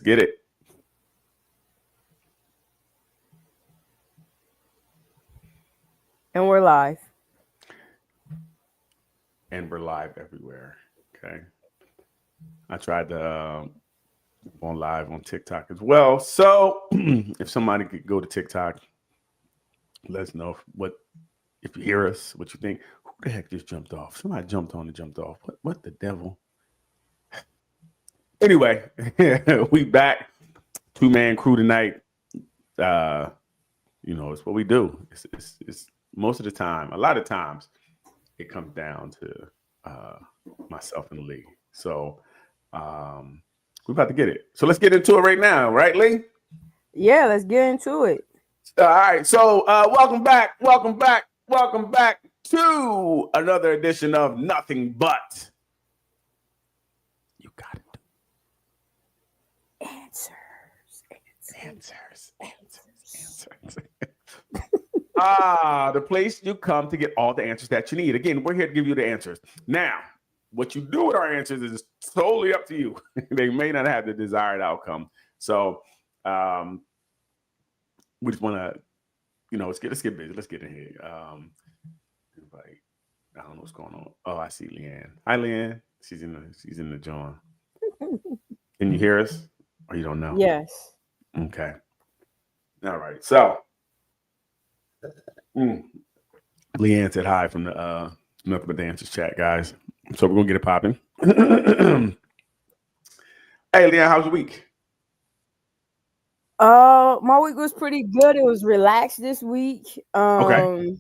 get it. And we're live. And we're live everywhere. Okay. I tried to go on live on TikTok as well. So if somebody could go to TikTok, let us know if you hear us, what you think. Who the heck just jumped off? Somebody jumped on and jumped off. What the devil? Anyway, we back. 2-man crew tonight. It's what we do. It's most of the time, a lot of times, it comes down to myself and Lee. So we're about to get it. So let's get into it right now, right, Lee? Yeah, let's get into it. All right. So welcome back to another edition of Nothing But You Gotta Do. Answers. The place you come to get all the answers that you need. Again, we're here to give you the answers. Now, what you do with our answers is totally up to you. They may not have the desired outcome. So we just want to, let's get busy. Let's get in here. I don't know what's going on. Oh, I see Leanne. Hi, Leanne. She's in the John. Can you hear us? Or you don't know? Yes. Okay. All right. So Leanne said hi from the Nothing But the Answers chat, guys. So we're gonna get it popping. Hey, Leanne, how's your week? My week was pretty good. It was relaxed this week. Okay.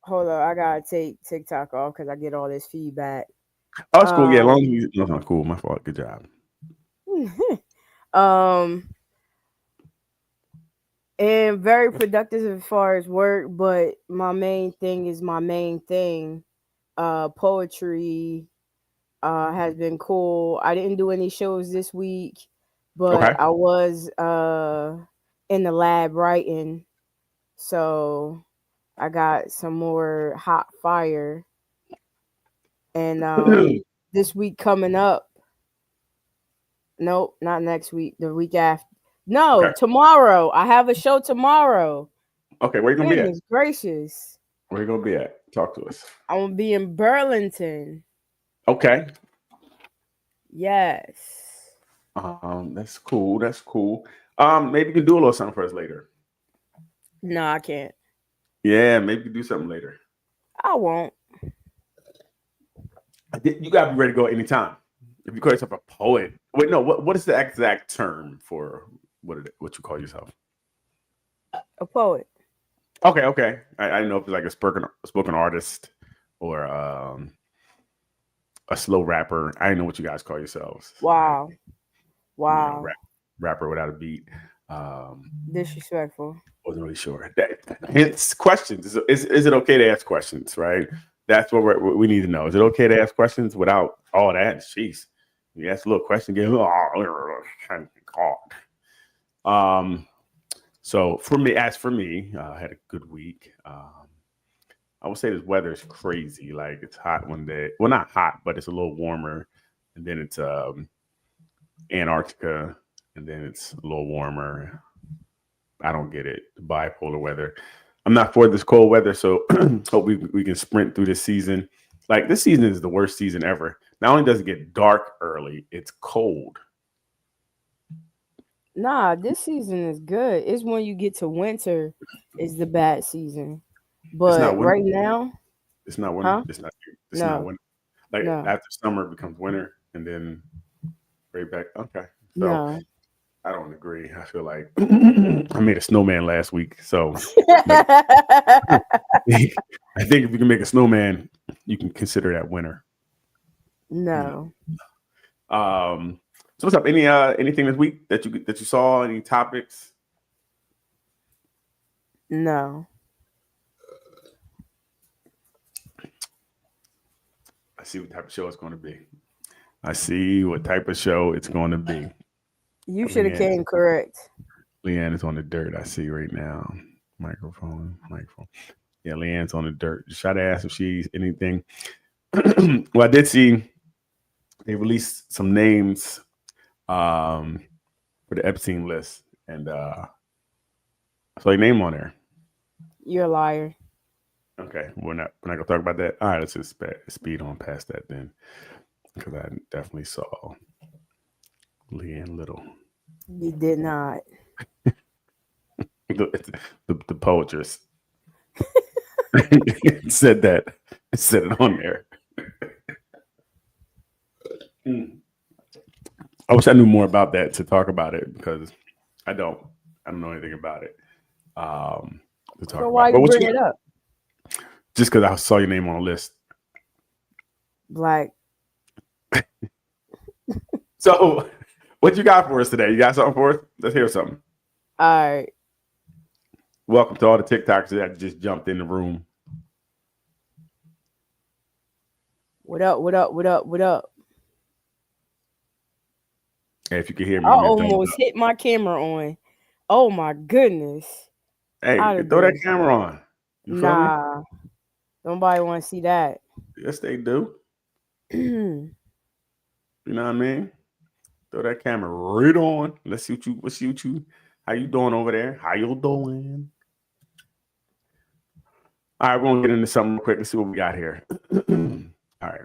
Hold on, I gotta take TikTok off because I get all this feedback. Oh, it's cool. Yeah, long as you cool. My fault. Good job. And very productive as far as work, but my main thing is my main thing. Poetry has been cool. I didn't do any shows this week, but Okay. I was in the lab writing, so I got some more hot fire. And this week coming up, nope, not next week, the week after. No, Okay. tomorrow. I have a show tomorrow. Okay, where you gonna be at? Goodness gracious. Where you gonna be at? Talk to us. I'm gonna be in Burlington. Okay. Yes. That's cool. That's cool. Maybe you can do a little something for us later. No, I can't. Yeah, maybe you can do something later. I won't. You gotta be ready to go anytime. If you call yourself a poet, wait, no. What is the exact term for what you call yourself? A poet. Okay. I didn't know if it's like a spoken artist or a slow rapper. I didn't know what you guys call yourselves. Wow. Rapper without a beat. Disrespectful. Wasn't really sure. Hence questions. Is it okay to ask questions? Right. That's what we need to know. Is it okay to ask questions without all that? Jeez. You ask a little question, get So for me, I had a good week. I would say this weather is crazy. Like it's hot one day. Well, not hot, but it's a little warmer. And then it's Antarctica, and then it's a little warmer. I don't get it. Bipolar weather. I'm not for this cold weather, so hope we can sprint through this season. Like this season is the worst season ever. Not only does it get dark early, it's cold. Nah, this season is good. It's when you get to winter is the bad season. But right now, it's not winter. huh? It's not No, winter. Like no, after summer becomes winter, and then right back. Okay, so no. I don't agree. I feel like I made a snowman last week, so I think if you can make a snowman, you can consider that winter. No. So what's up? Anything this week that you saw? Any topics? No. I see what type of show it's going to be. You should have came correct. Leanne is on the dirt. I see right now. Microphone. Yeah, Leanne's on the dirt. Just try to ask if she's anything. Well, I did see they released some names for the Epstein list, and I saw your name on there. You're a liar. Okay, we're not gonna talk about that. All right, let's just speed on past that then, because I definitely saw Leanne Little, You did not. the poetess, said that. Said it on there. I wish I knew more about that to talk about it, because I don't know anything about it. To talk So why about. you bring it up? Just because I saw your name on a list. Black. So, what you got for us today? You got something for us? Let's hear something. All right. Welcome to all the TikToks that just jumped in the room. What up? What up? What up? What up? Hey, if you can hear me, I almost hit my camera on. Oh my goodness. Hey, throw that camera on. You feel me? Nobody want to see that. Yes, they do. You know what I mean? Throw that camera right on. Let's see what you. How you doing over there? How you doing? All right, we're gonna get into something real quick. Let's see what we got here. All right.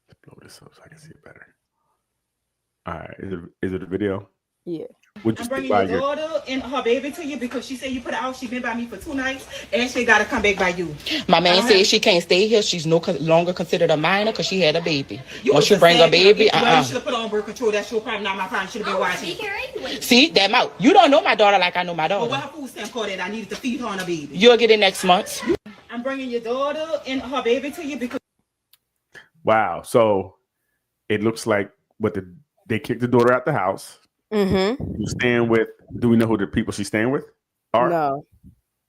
Let's blow this up so I can see it better. All right. Is it a video? Yeah. I'm bringing your daughter and her baby to you because she said you put her out. She been by me for 2 nights and she got to come back by you. My man said she can't stay here. She's no longer considered a minor because she had a baby. Once you bring a baby, well, you should have put her on birth control. That's your problem, not my problem. Should have been watching. Anyway. See that mouth? You don't know my daughter like I know my daughter. Well, what her food stamp called it? I needed to feed her and her baby. You'll get it next month. I'm bringing your daughter and her baby to you because. Wow. So it looks like they kicked the daughter out the house. Mm-hmm. You staying with? Do we know who the people she's staying with are? No.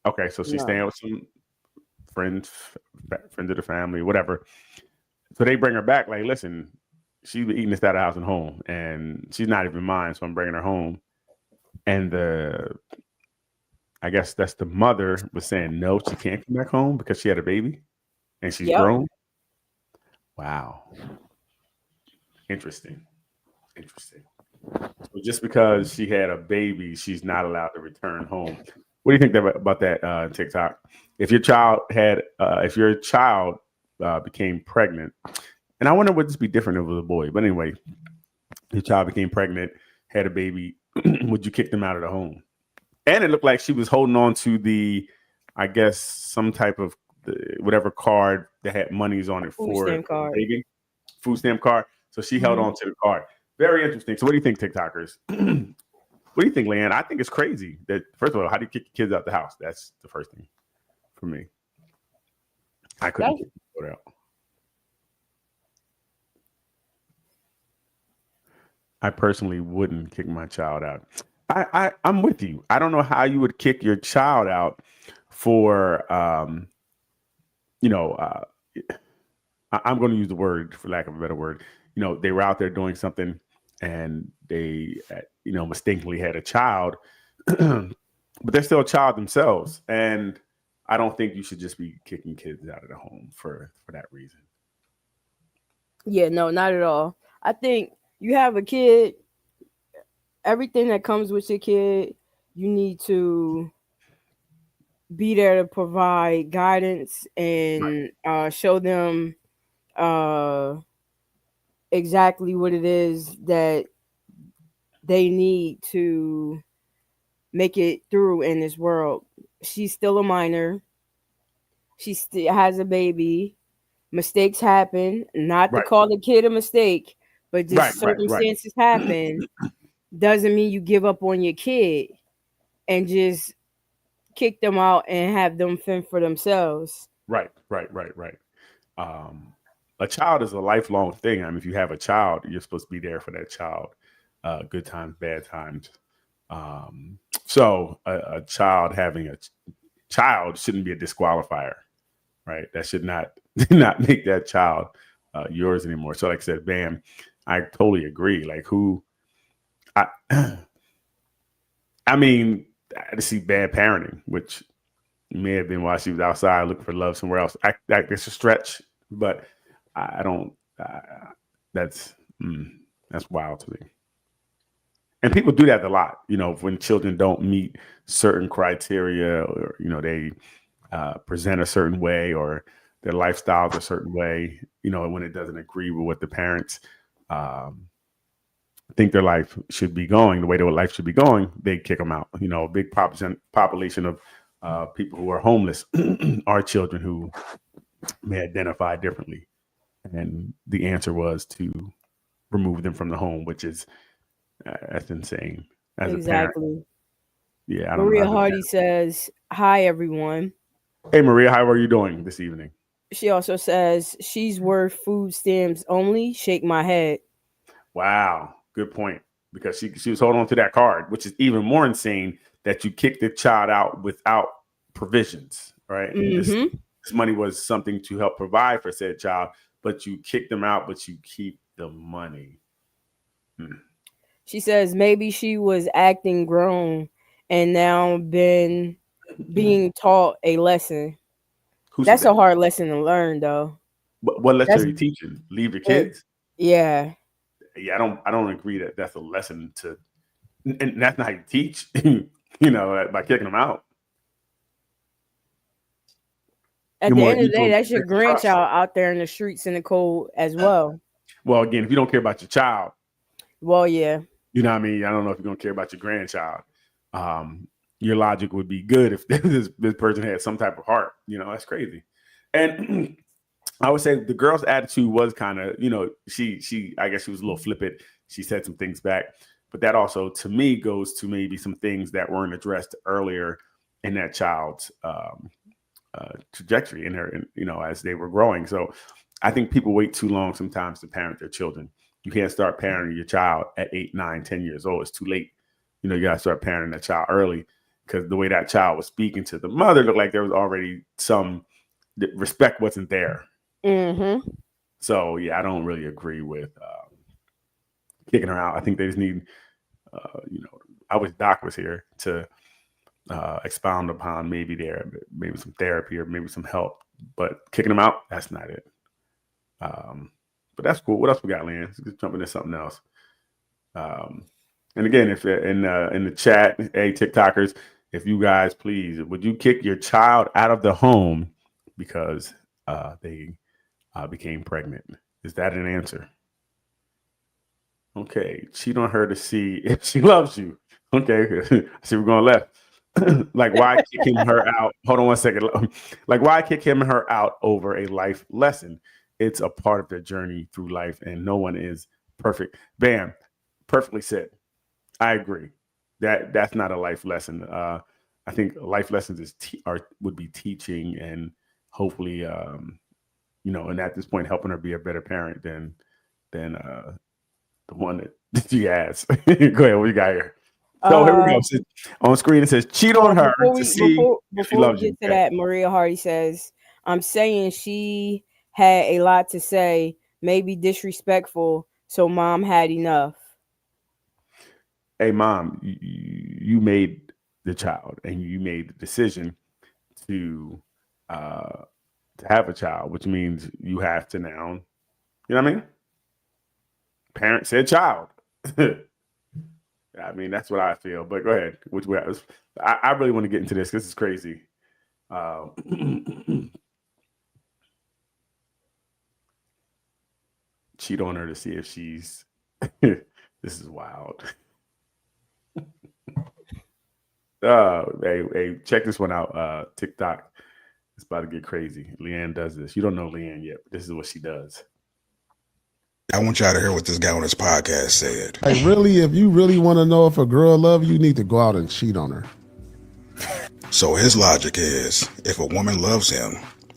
Okay, so she's staying with some friends of the family, whatever. So they bring her back. Like, listen, she's been eating this out of house and home, and she's not even mine. So I'm bringing her home. And I guess that's the mother was saying no, she can't come back home because she had a baby, and she's grown. Wow. Interesting. So just because she had a baby, she's not allowed to return home. What do you think about that, TikTok? If your child became pregnant, and I wonder would this be different if it was a boy? But anyway, your child became pregnant, had a baby, would you kick them out of the home? And it looked like she was holding on to I guess, some type of whatever card that had monies on it for baby. Food stamp card. So she held on to the card. Very interesting. So what do you think, TikTokers? What do you think, Leanne? I think it's crazy that, first of all, how do you kick your kids out the house? That's the first thing for me. I couldn't kick it out. I personally wouldn't kick my child out. I'm with you. I don't know how you would kick your child out for, I'm going to use the word, for lack of a better word. They were out there doing something and they, mistakenly had a child, but they're still a child themselves. And I don't think you should just be kicking kids out of the home for that reason. Yeah, no, not at all. I think you have a kid, everything that comes with your kid, you need to be there to provide guidance and show them exactly what it is that they need to make it through in this world. She's still a minor. She still has a baby. Mistakes happen. Not to call the kid a mistake, but just circumstances happen. Doesn't mean you give up on your kid and just kick them out and have them fend for themselves. Right. A child is a lifelong thing. I mean, if you have a child, you're supposed to be there for that child. Good times, bad times. So a child having a child shouldn't be a disqualifier, right? That should not make that child yours anymore. So like I said, Bam, I totally agree. Like I mean, I see bad parenting, which may have been why she was outside looking for love somewhere else. It's a stretch, but I don't. That's wild to me. And people do that a lot. You know, when children don't meet certain criteria, or they present a certain way, or their lifestyles a certain way. You know, when it doesn't agree with what the parents think their life should be going, the way their life should be going, they kick them out. You know, a big population of people who are homeless are children who may identify differently. And the answer was to remove them from the home, which is that's insane. As exactly. A parent, yeah. Maria Hardy says, "Hi everyone." Hey Maria, how are you doing this evening? She also says she's worth food stamps only. Shake my head. Wow, good point. Because she was holding on to that card, which is even more insane that you kick the child out without provisions, right? Mm-hmm. This money was something to help provide for said child, but you kick them out, but you keep the money. She says maybe she was acting grown and now being taught a lesson. That's a hard lesson to learn, though. But what lesson are you teaching? Leave your kids? Yeah. Yeah, I don't agree that that's a lesson to, and that's not how you teach. By kicking them out. At the end of the day, that's your grandchild out there in the streets in the cold as well. Well, again, if you don't care about your child, well, yeah, you know what I mean. I don't know if you're gonna care about your grandchild. Your logic would be good if this person had some type of heart. That's crazy. And I would say the girl's attitude was kind of, she I guess she was a little flippant. She said some things back, but that also to me goes to maybe some things that weren't addressed earlier in that child's trajectory in her, as they were growing. So I think people wait too long sometimes to parent their children. You can't start parenting your child at 8, 9, 10 years old. It's too late. You got to start parenting that child early, because the way that child was speaking to the mother looked like there was already some respect wasn't there. Mm-hmm. So, yeah, I don't really agree with kicking her out. I think they just need, I wish Doc was here to expound upon maybe some therapy or maybe some help. But kicking them out, that's not it. But that's cool. What else we got, Lynn? Let's jump into something else. And again, if in the chat, hey, TikTokers, if you guys please, would you kick your child out of the home because they became pregnant? Is that an answer? Okay, cheat on her to see if she loves you. Okay, I see we're going left. Like, why kick him her out? Hold on one second. Like, why kick him and her out over a life lesson? It's a part of their journey through life, and no one is perfect. Bam, perfectly said. I agree. That's not a life lesson. I think life lessons would be teaching and hopefully, and at this point, helping her be a better parent than the one that she has. Go ahead. What you got here? So here we go. On screen, it says cheat on her to see if she loves you. Before we get to that, Maria Hardy says, I'm saying she had a lot to say, maybe disrespectful, so mom had enough. Hey, mom, you made the child and you made the decision to have a child, which means you have to now, you know what I mean? Parent said child. I mean, that's what I feel. But go ahead. Which way? I really want to get into this. This is crazy. Cheat on her to see if she's. This is wild. Hey, check this one out. TikTok. It's about to get crazy. Leanne does this. You don't know Leanne yet, but this is what she does. I want y'all to hear what this guy on his podcast said. Like, really, if you really want to know if a girl loves you, you need to go out and cheat on her. So his logic is, if a woman loves him,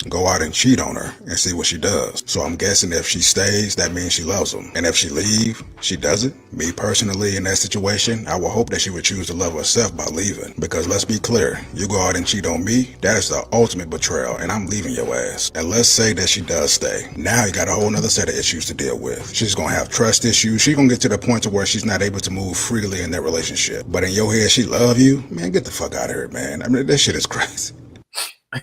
go out and cheat on her and see what she does. So I'm guessing if she stays, that means she loves him. And if she leave, she doesn't. Me personally, in that situation, I would hope that she would choose to love herself by leaving. Because let's be clear, you go out and cheat on me, that is the ultimate betrayal, and I'm leaving your ass. And let's say that she does stay. Now you got a whole nother set of issues to deal with. She's gonna have trust issues. She's gonna get to the point to where she's not able to move freely in that relationship. But in your head, she love you? Man, get the fuck out of here, man. I mean, this shit is crazy.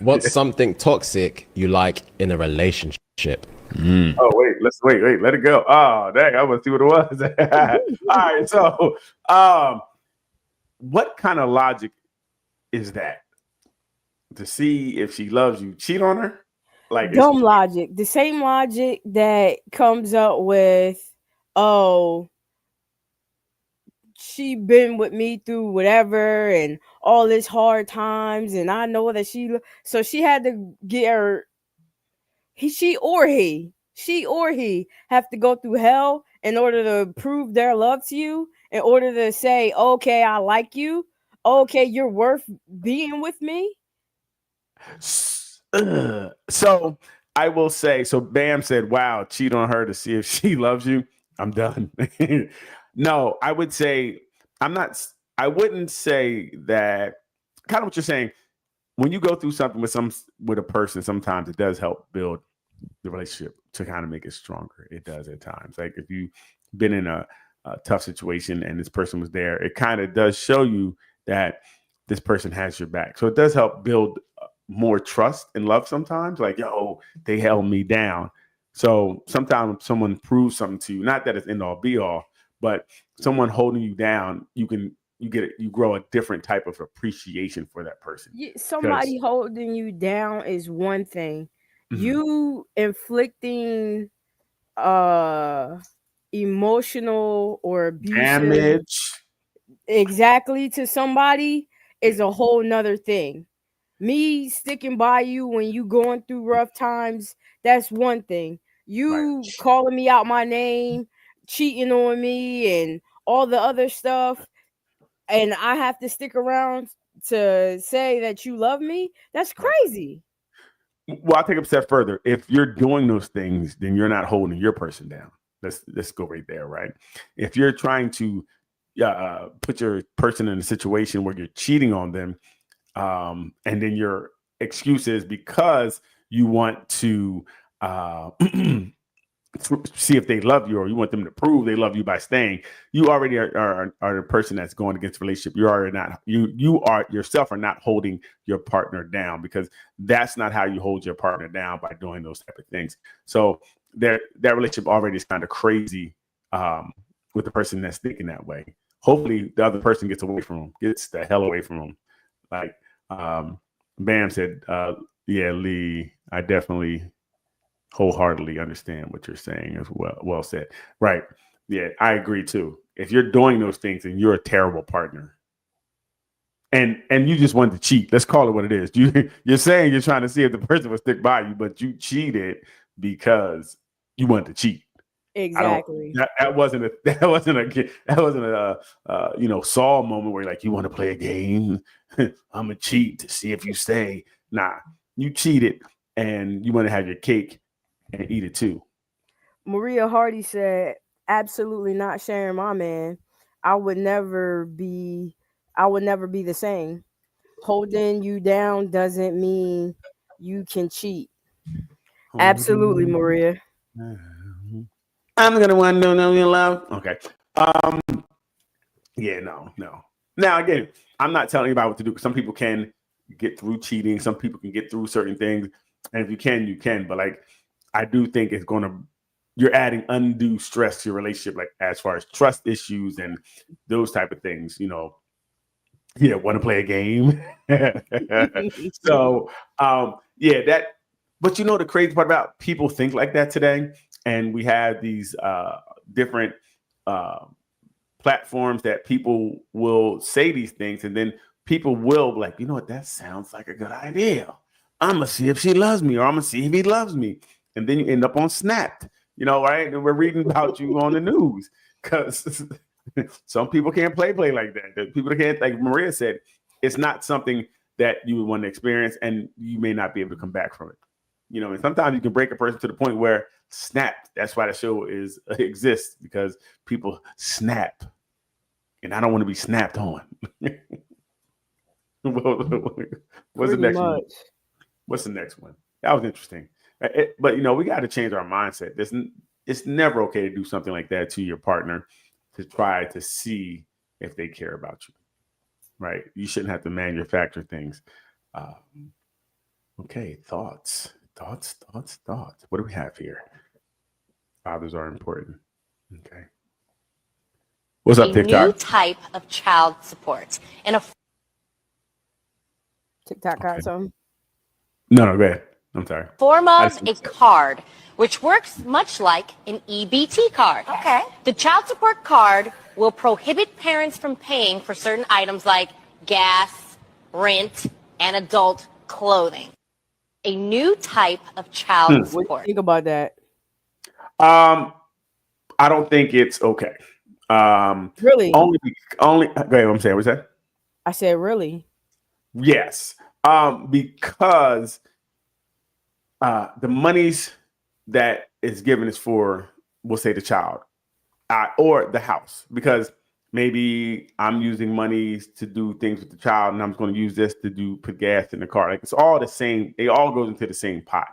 What's something toxic you like in a relationship? Oh let's wait, let it go. Oh dang, I want to see what it was. All right, so what kind of logic is that? To see if she loves you, cheat on her? Like it's Dumb logic. The same logic that comes up with, oh, she been with me through whatever and all this hard times, and I know that so she had to get her she or he have to go through hell in order to prove their love to you, in order to say, okay, I like you, okay, you're worth being with me. So I will say, so Bam said, wow, cheat on her to see if she loves you. I'm done. No, I would say, I wouldn't say that. Kind of what you're saying, when you go through something with a person, sometimes it does help build the relationship to kind of make it stronger. It does at times. Like if you've been in a tough situation and this person was there, it kind of does show you that this person has your back. So it does help build more trust and love sometimes. Like, yo, they held me down. So sometimes someone proves something to you, not that it's end all be all, but someone holding you down, you grow a different type of appreciation for that person. Somebody holding you down is one thing. Mhm. You inflicting emotional or abusive Damage. exactly to somebody is a whole nother thing. Me sticking by you when you going through rough times, that's one thing. You Right. calling me out my name, cheating on me and all the other stuff, and I have to stick around to say that you love me, that's crazy. Well, I'll take it a step further. If you're doing those things, then you're not holding your person down. Let's go right there, right? If you're trying to put your person in a situation where you're cheating on them, and then your excuse is because you want to see if they love you, or you want them to prove they love you by staying, you already are the person that's going against the relationship. You are not, you are yourself are not holding your partner down, because that's not how you hold your partner down, by doing those type of things. So that relationship already is kind of crazy with the person that's thinking that way. Hopefully the other person gets the hell away from them. Like Bam said, yeah, Lee, I definitely wholeheartedly understand what you're saying as well. Well said. Right. Yeah, I agree too. If you're doing those things and you're a terrible partner, and you just wanted to cheat, let's call it what it is. You're saying you're trying to see if the person will stick by you, but you cheated because you wanted to cheat. Exactly. That wasn't a Saul moment where like, you want to play a game. I'm gonna cheat to see if you stay. Nah, you cheated and you want to have your cake and eat it too. Maria Hardy said, absolutely not sharing my man. I would never be the same. Holding you down doesn't mean you can cheat. Absolutely, Maria. I'm gonna want to know your love. Okay. Yeah, no. Now again, I'm not telling anybody what to do, because some people can get through cheating, some people can get through certain things, and if you can. But like, I do think you're adding undue stress to your relationship, like as far as trust issues and those type of things. Yeah, want to play a game. So yeah, that. But the crazy part about people think like that today, and we have these different platforms that people will say these things, and then people will be like, you know what, that sounds like a good idea. I'm gonna see if she loves me, or I'm gonna see if he loves me, and then you end up on Snapped, right? And we're reading about you on the news, because some people can't play like that. People can't, like Maria said, it's not something that you would want to experience, and you may not be able to come back from it. And sometimes you can break a person to the point where Snapped. That's why the show exists, because people snap, and I don't want to be snapped on. What's the next one? What's the next one? That was interesting. But we got to change our mindset. It's never okay to do something like that to your partner, to try to see if they care about you. Right? You shouldn't have to manufacture things. Okay, thoughts. What do we have here? Fathers are important. Okay. What's up, A new TikTok? type of child support. In a TikTok got Okay. some. No, go ahead. I'm sorry. form I of just- a card, which works much like an EBT card. Okay. The child support card will prohibit parents from paying for certain items like gas, rent, and adult clothing. A new type of child What do you support. think about that? I don't think it's okay. Really? Only go ahead. I'm saying, what's that? I said really. Yes. Because the monies that is given is for, we'll say, the child or the house, because maybe I'm using monies to do things with the child, and I'm going to use this to put gas in the car. Like, it's all the same. It all goes into the same pot,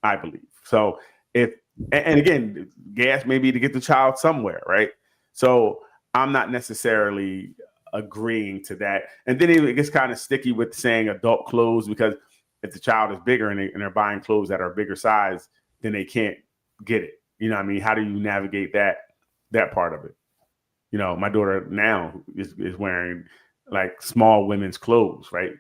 I believe. So and again, gas maybe to get the child somewhere, right? So I'm not necessarily agreeing to that. And then it gets kind of sticky with saying adult clothes, because if the child is bigger and they're buying clothes that are bigger size, then they can't get it. You know what I mean? How do you navigate that part of it? You know, my daughter now is wearing like small women's clothes, right?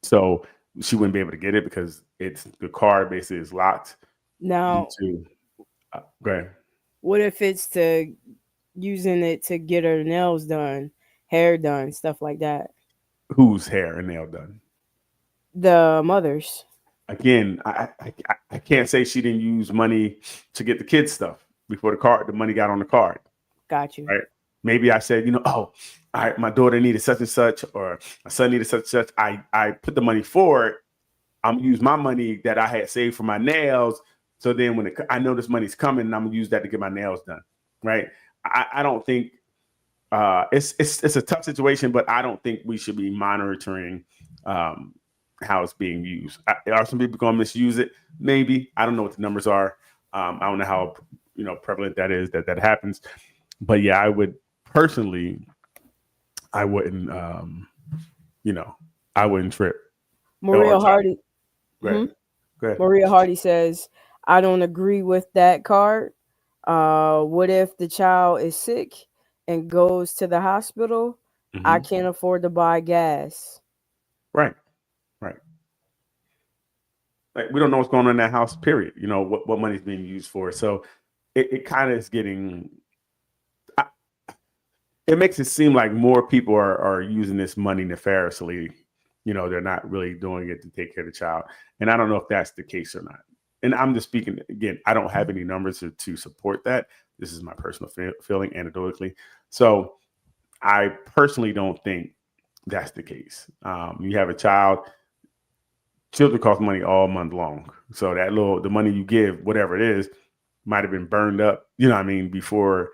So she wouldn't be able to get it because the card basically is locked. Now, Go ahead. what if it's to using it to get her nails done, hair done, stuff like that? Whose hair and nail done? The mothers. Again, I can't say she didn't use money to get the kids stuff before the money got on the card. Got you. Right. Maybe I said, all right, my daughter needed such and such, or my son needed such and such. I put the money for it. I'm gonna use my money that I had saved for my nails. So then when I know this money's coming, I'm gonna use that to get my nails done. Right. I don't think it's a tough situation, but I don't think we should be monitoring how it's being used. Are some people going to misuse it? Maybe. I don't know what the numbers are. I don't know how prevalent that is that happens. But yeah, I would personally, I wouldn't trip. Maria Hardy. Go ahead. Go ahead. Maria Hardy says, I don't agree with that card. What if the child is sick and goes to the hospital? I can't afford to buy gas. Right. Like, we don't know what's going on in that house, period. You know, what money's being used for. So it kind of is getting, it makes it seem like more people are using this money nefariously. You know, they're not really doing it to take care of the child. And I don't know if that's the case or not. And I'm just speaking, again, I don't have any numbers to support that. This is my personal feeling anecdotally. So I personally don't think that's the case. You have a child, children cost money all month long. So the money you give, whatever it is, might have been burned up, you know what I mean, before,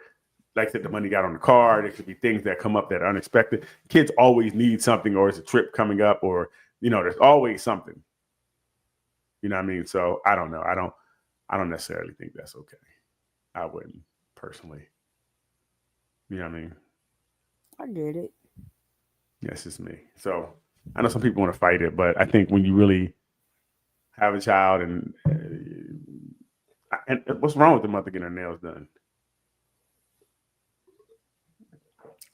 like I said, the money got on the card. It could be things that come up that are unexpected. Kids always need something, or it's a trip coming up, or, there's always something. You know what I mean? So I don't know. I don't necessarily think that's okay. I wouldn't personally. You know what I mean? I get it. Yes, it's me. So I know some people want to fight it, but I think when you really have a child and what's wrong with the mother getting her nails done?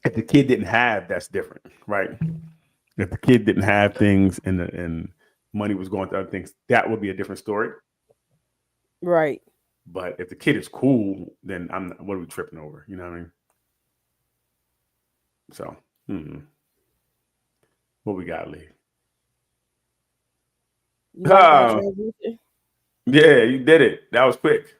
If the kid didn't have, that's different, right? If the kid didn't have things and money was going to other things, that would be a different story. Right. But if the kid is cool, then what are we tripping over? You know what I mean? So, what we got, Lee? Yeah, you did it. That was quick.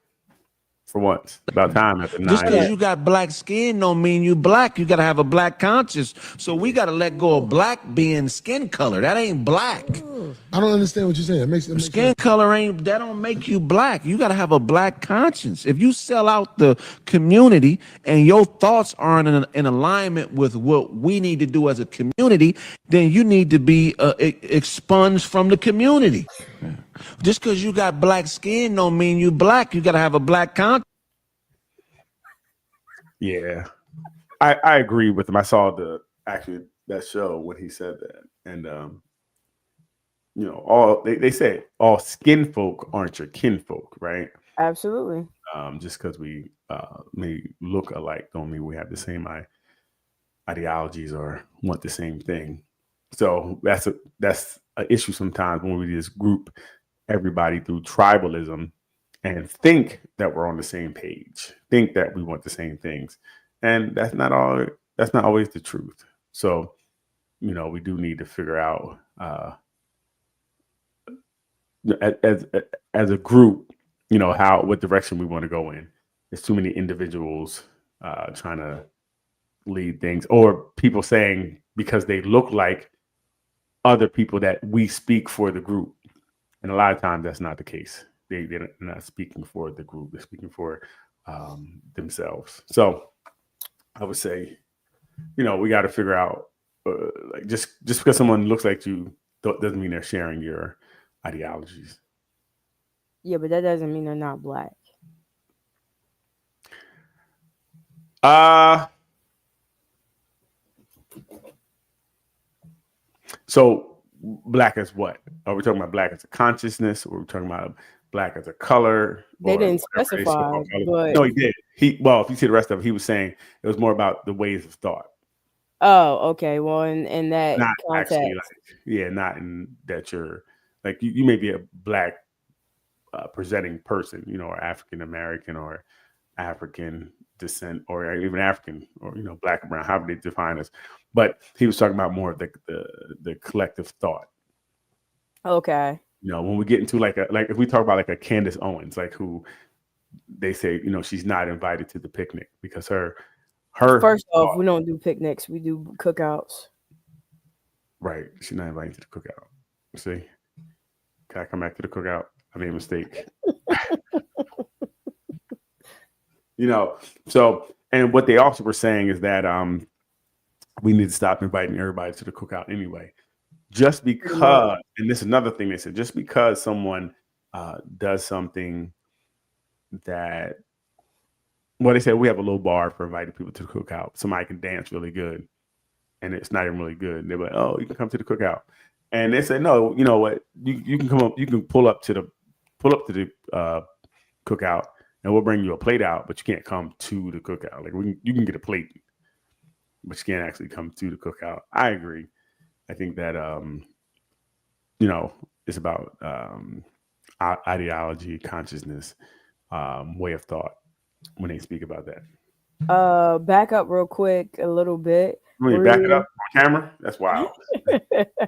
For once, about time after 9. Just because you got black skin don't mean you black. You got to have a black conscience. So we got to let go of black being skin color. That ain't black. I don't understand what you're saying. It makes Skin sense. color that don't make you black. You got to have a black conscience. If you sell out the community and your thoughts aren't in alignment with what we need to do as a community, then you need to be expunged from the community. Just because you got black skin don't mean you black. You got to have a black conscience. Yeah, I agree with him. I saw that show when he said that, and they say all skin folk aren't your kinfolk, right? Absolutely. Just because we may look alike, don't mean we have the same ideologies or want the same thing. So that's an issue sometimes when we just group everybody through tribalism and think that we're on the same page, think that we want the same things, and that's not always the truth. So, we do need to figure out as a group, what direction we want to go in. There's too many individuals trying to lead things, or people saying because they look like other people that we speak for the group, and a lot of times that's not the case. They're not speaking for the group; they're speaking for themselves. So I would say, we got to figure out, like just because someone looks like you doesn't mean they're sharing your ideologies. Yeah, but that doesn't mean they're not black. So black as what? Are we talking about black as a consciousness, or are we talking about black as a color? They didn't whatever they specify, say? but No, he did. If you see the rest of it, he was saying it was more about the ways of thought. oh, okay. Well, in that Not context, actually not in that you're like you may be a black presenting person, or African American or African descent, or even African, or black or brown, however they define us. But he was talking about more of the collective thought. okay. When we get into like if we talk about like a Candace Owens, like who they say she's not invited to the picnic because her First off, thought, we don't do picnics. We do cookouts. right, she's not invited to the cookout. See, can I come back to the cookout? I made a mistake. So, and what they also were saying is that we need to stop inviting everybody to the cookout anyway. Just because, and this is another thing they said, just because someone does something that, well, they said we have a low bar for inviting people to the cookout. Somebody can dance really good, and it's not even really good. And they're like, oh, you can come to the cookout. And they said, no, you know what? You can come up, you can pull up to the cookout, and we'll bring you a plate out, but you can't come to the cookout. Like you can get a plate, but you can't actually come to the cookout. I agree. I think that it's about ideology, consciousness, way of thought when they speak about that. Back up real quick a little bit. When you back it up on camera, that's wild.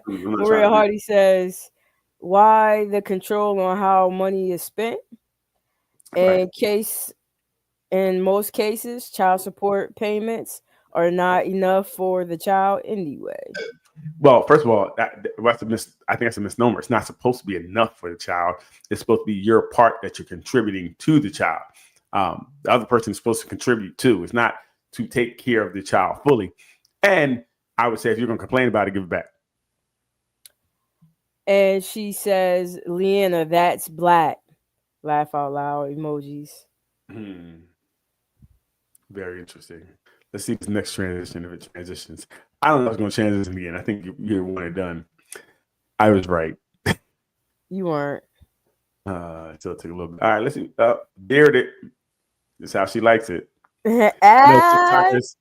Maria Hardy says, why the control on how money is spent? In most cases, child support payments are not enough for the child anyway. Well, first of all, I think that's a misnomer. It's not supposed to be enough for the child. It's supposed to be your part that you're contributing to the child. The other person is supposed to contribute too. It's not to take care of the child fully. And I would say if you're going to complain about it, give it back. And she says, Leanna, that's black. Laugh out loud emojis. Very interesting. Let's see this next transition, if it transitions. I don't know if it's going to transition again. I think you want it done. I was right. You weren't. So it took a little bit. All right, let's see. Bearded. This is how she likes it. TikTokers.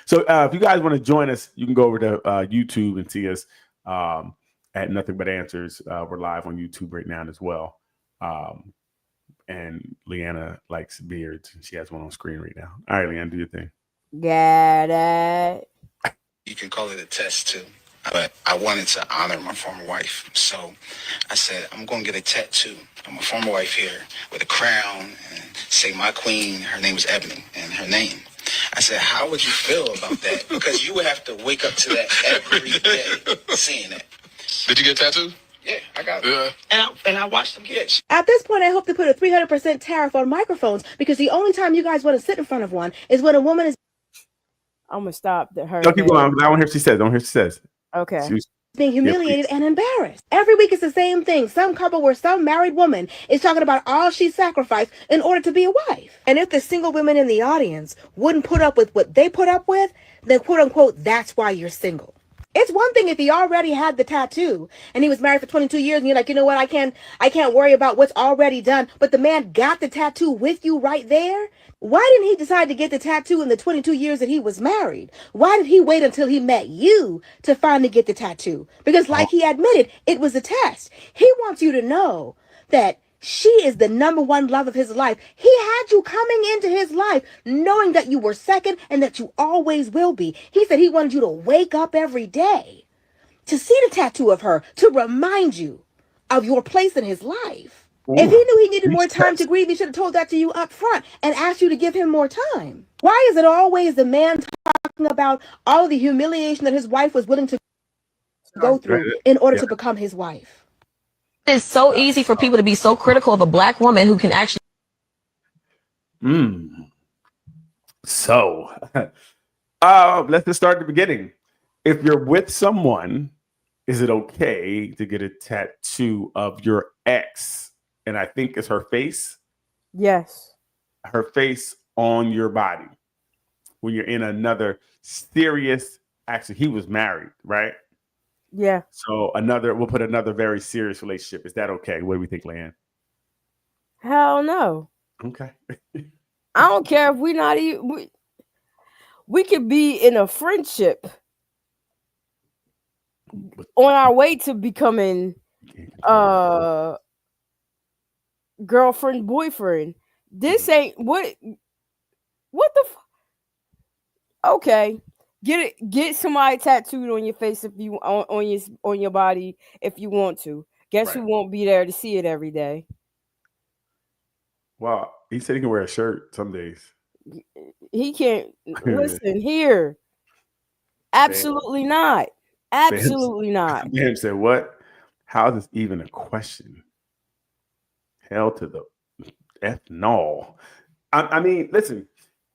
So if you guys want to join us, you can go over to YouTube and see us at Nothing But Answers. We're live on YouTube right now as well. And Leanna likes beards. She has one on screen right now. All right, Leanna, do your thing. Got it. You can call it a test too. But I wanted to honor my former wife. So I said, I'm going to get a tattoo of my former wife here with a crown and say my queen, her name was Ebony, and her name. I said, how would you feel about that? Because you would have to wake up to that every day, seeing that. Did you get a tattoo? Yeah, I got it. Yeah. And I watched them get it. At this point, I hope to put a 300% tariff on microphones because the only time you guys want to sit in front of one is when a woman is. I'm going to stop her. Don't keep going. I don't hear what she says. Don't hear what she says. Okay. Being humiliated and embarrassed. Every week it's the same thing. Some couple where some married woman is talking about all she sacrificed in order to be a wife. And if the single women in the audience wouldn't put up with what they put up with, then quote unquote, that's why you're single. It's one thing if he already had the tattoo and he was married for 22 years and you're like, you know what, I can't worry about what's already done. But the man got the tattoo with you right there. Why didn't he decide to get the tattoo in the 22 years that he was married? Why did he wait until he met you to finally get the tattoo? Because like he admitted, it was a test. He wants you to know that she is the number one love of his life. He had you coming into his life knowing that you were second and that you always will be. He said he wanted you to wake up every day to see the tattoo of her, to remind you of your place in his life. Ooh, if he knew he needed more time respect. to grieve, he should have told that to you up front and asked you to give him more time. Why is it always the man talking about all the humiliation that his wife was willing to go through in order to become his wife? It's so easy for people to be so critical of a black woman who can actually. So, let's just start at the beginning. If you're with someone, is it okay to get a tattoo of your ex? And I think it's her face. Yes. Her face on your body when you're in another serious. Actually, he was married, right? Yeah. So we'll put another very serious relationship. Is that okay? What do we think, Leanne? Hell no. Okay. I don't care if we're not even. We could be in a friendship on our way to becoming girlfriend, boyfriend. This ain't what the okay. Get somebody tattooed on your face if you on your body if you want to. Guess who won't be there to see it every day? Well, he said he can wear a shirt some days. He can't listen here. Absolutely not. Absolutely not. Man said, "What? How is this even a question? Hell to the F no." I mean, listen.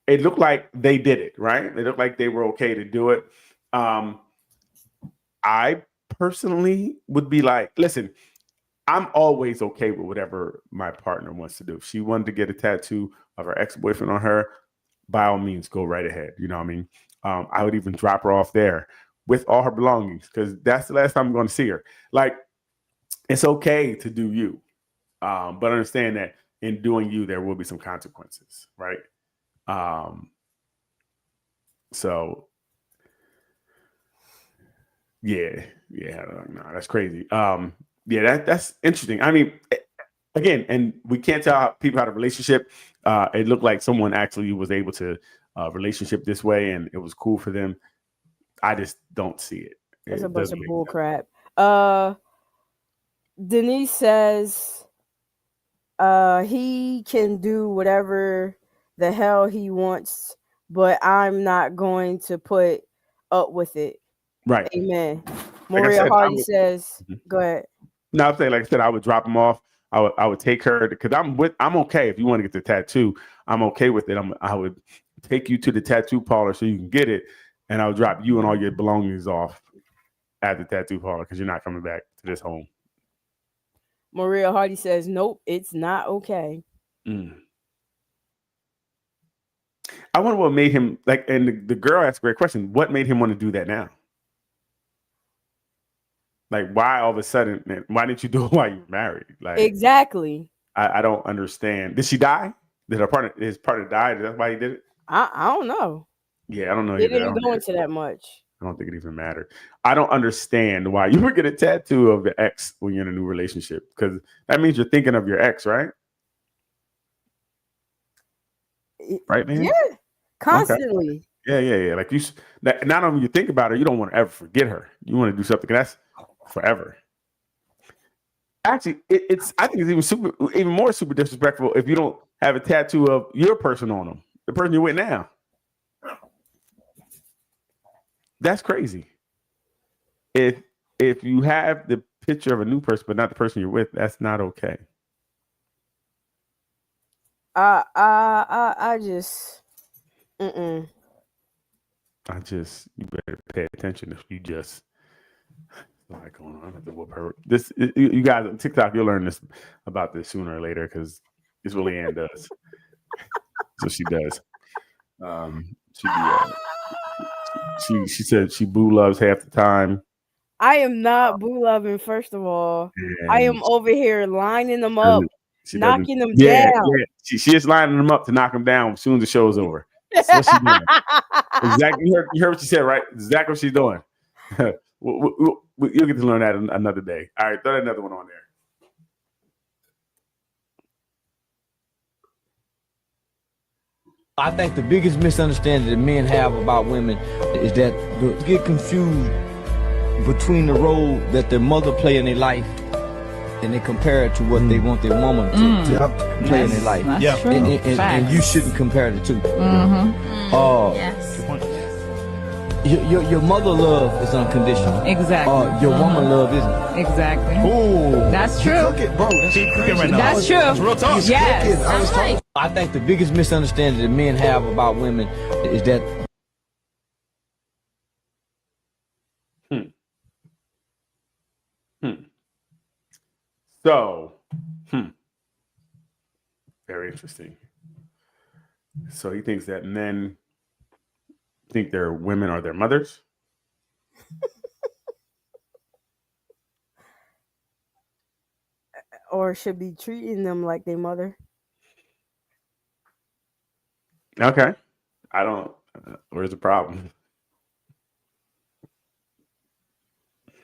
It looked like they did it, right? It looked like they were okay to do it. I personally would be like, listen, I'm always okay with whatever my partner wants to do. If she wanted to get a tattoo of her ex-boyfriend on her, by all means, go right ahead. You know what I mean? I would even drop her off there with all her belongings because that's the last time I'm going to see her. Like, it's okay to do you. But understand that in doing you, there will be some consequences, right? So yeah, no, that's crazy. That's interesting. I mean, again, and we can't tell people how to relationship. It looked like someone actually was able to relationship this way, and it was cool for them. I just don't see it. It's a bunch of bull crap. Denise says he can do whatever the hell he wants, but I'm not going to put up with it. Right. Amen. Maria Hardy says, go ahead. No, I'm saying, like I said, I would drop him off. I would take her because I'm okay. If you want to get the tattoo, I'm okay with it. I would take you to the tattoo parlor so you can get it, and I would drop you and all your belongings off at the tattoo parlor because you're not coming back to this home. Maria Hardy says, nope, it's not okay. I wonder what made him like, and the girl asked a great question. What made him want to do that now? Like, why all of a sudden? Man, why didn't you do it while you were married? Like, exactly. I don't understand. Did she die? Did his partner die? That's why he did it? I don't know. Yeah, I don't know. It didn't go into that much. I don't think it even mattered. I don't understand why you would get a tattoo of the ex when you're in a new relationship, because that means you're thinking of your ex, right? Right, man? Yeah, constantly. Okay. Yeah. Like not only you think about her, you don't want to ever forget her. You want to do something that's forever. Actually, I think it's even more super disrespectful if you don't have a tattoo of your person on them, the person you're with now. That's crazy. If you have the picture of a new person but not the person you're with, that's not okay. I just you better pay attention if you just like going on. I have to whoop her. You guys on TikTok, you'll learn this about this sooner or later because it's what Leanne does. So she does. She said she boo loves half the time. I am not boo loving. First of all, I And am over here lining them she up, doesn't- she doesn't- knocking them yeah, down. yeah. She is lining them up to knock them down as soon as the show's over. That's what she's doing. Exactly. You heard what she said, right? Exactly what she's doing. You'll get to learn that another day. All right, throw another one on there. I think the biggest misunderstanding that men have about women is that they get confused between the role that their mother play in their life and they compare it to what they want their woman to play in their life. That's true. And you shouldn't compare the two. Yes. Your mother love is unconditional. Exactly. Your woman love isn't. Exactly. Ooh. That's true. Bro, that's crazy. Right now. That's true. That's real talk. Yes. That's right. I think the biggest misunderstanding that men have about women is that So, very interesting. So he thinks that men think their women are their mothers. Or should be treating them like their mother. Okay. I don't. Where's the problem?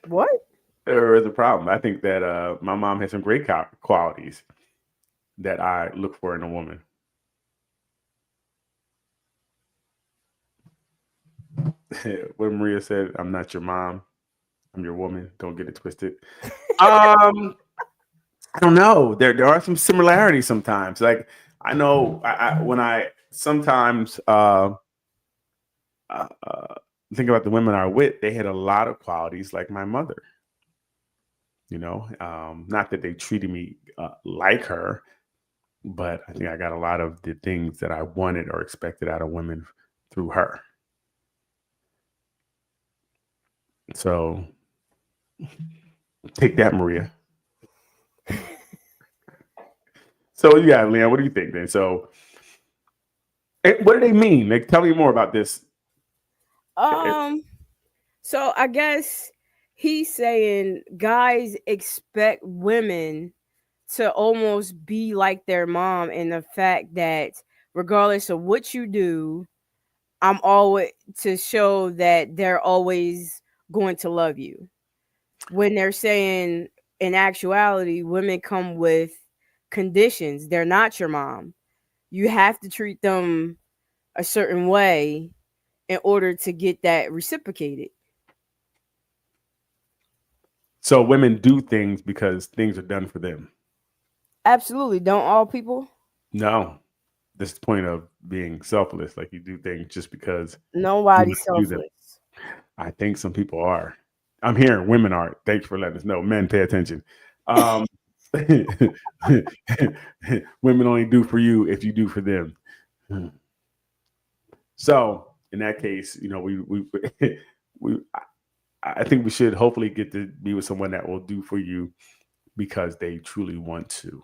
What? There is a problem. I think that my mom has some great qualities that I look for in a woman. What Maria said, I'm not your mom. I'm your woman. Don't get it twisted. I don't know. There are some similarities sometimes. Like I know when I sometimes think about the women I with, they had a lot of qualities like my mother. You know, not that they treated me like her, but I think I got a lot of the things that I wanted or expected out of women through her. So take that, Maria. So you got Leon. What do you think then? So what do they mean? Like, tell me more about this. So I guess he's saying guys expect women to almost be like their mom, and the fact that regardless of what you do, I'm always to show that they're always going to love you. When they're saying in actuality, women come with conditions. They're not your mom. You have to treat them a certain way in order to get that reciprocated. So women do things because things are done for them. Absolutely. Don't all people? No. This is the point of being selfless. Like you do things just because nobody's selfless. I think some people are. I'm hearing women are. Thanks for letting us know. Men, pay attention. Women only do for you if you do for them. So in that case, you know, I think we should hopefully get to be with someone that will do for you because they truly want to,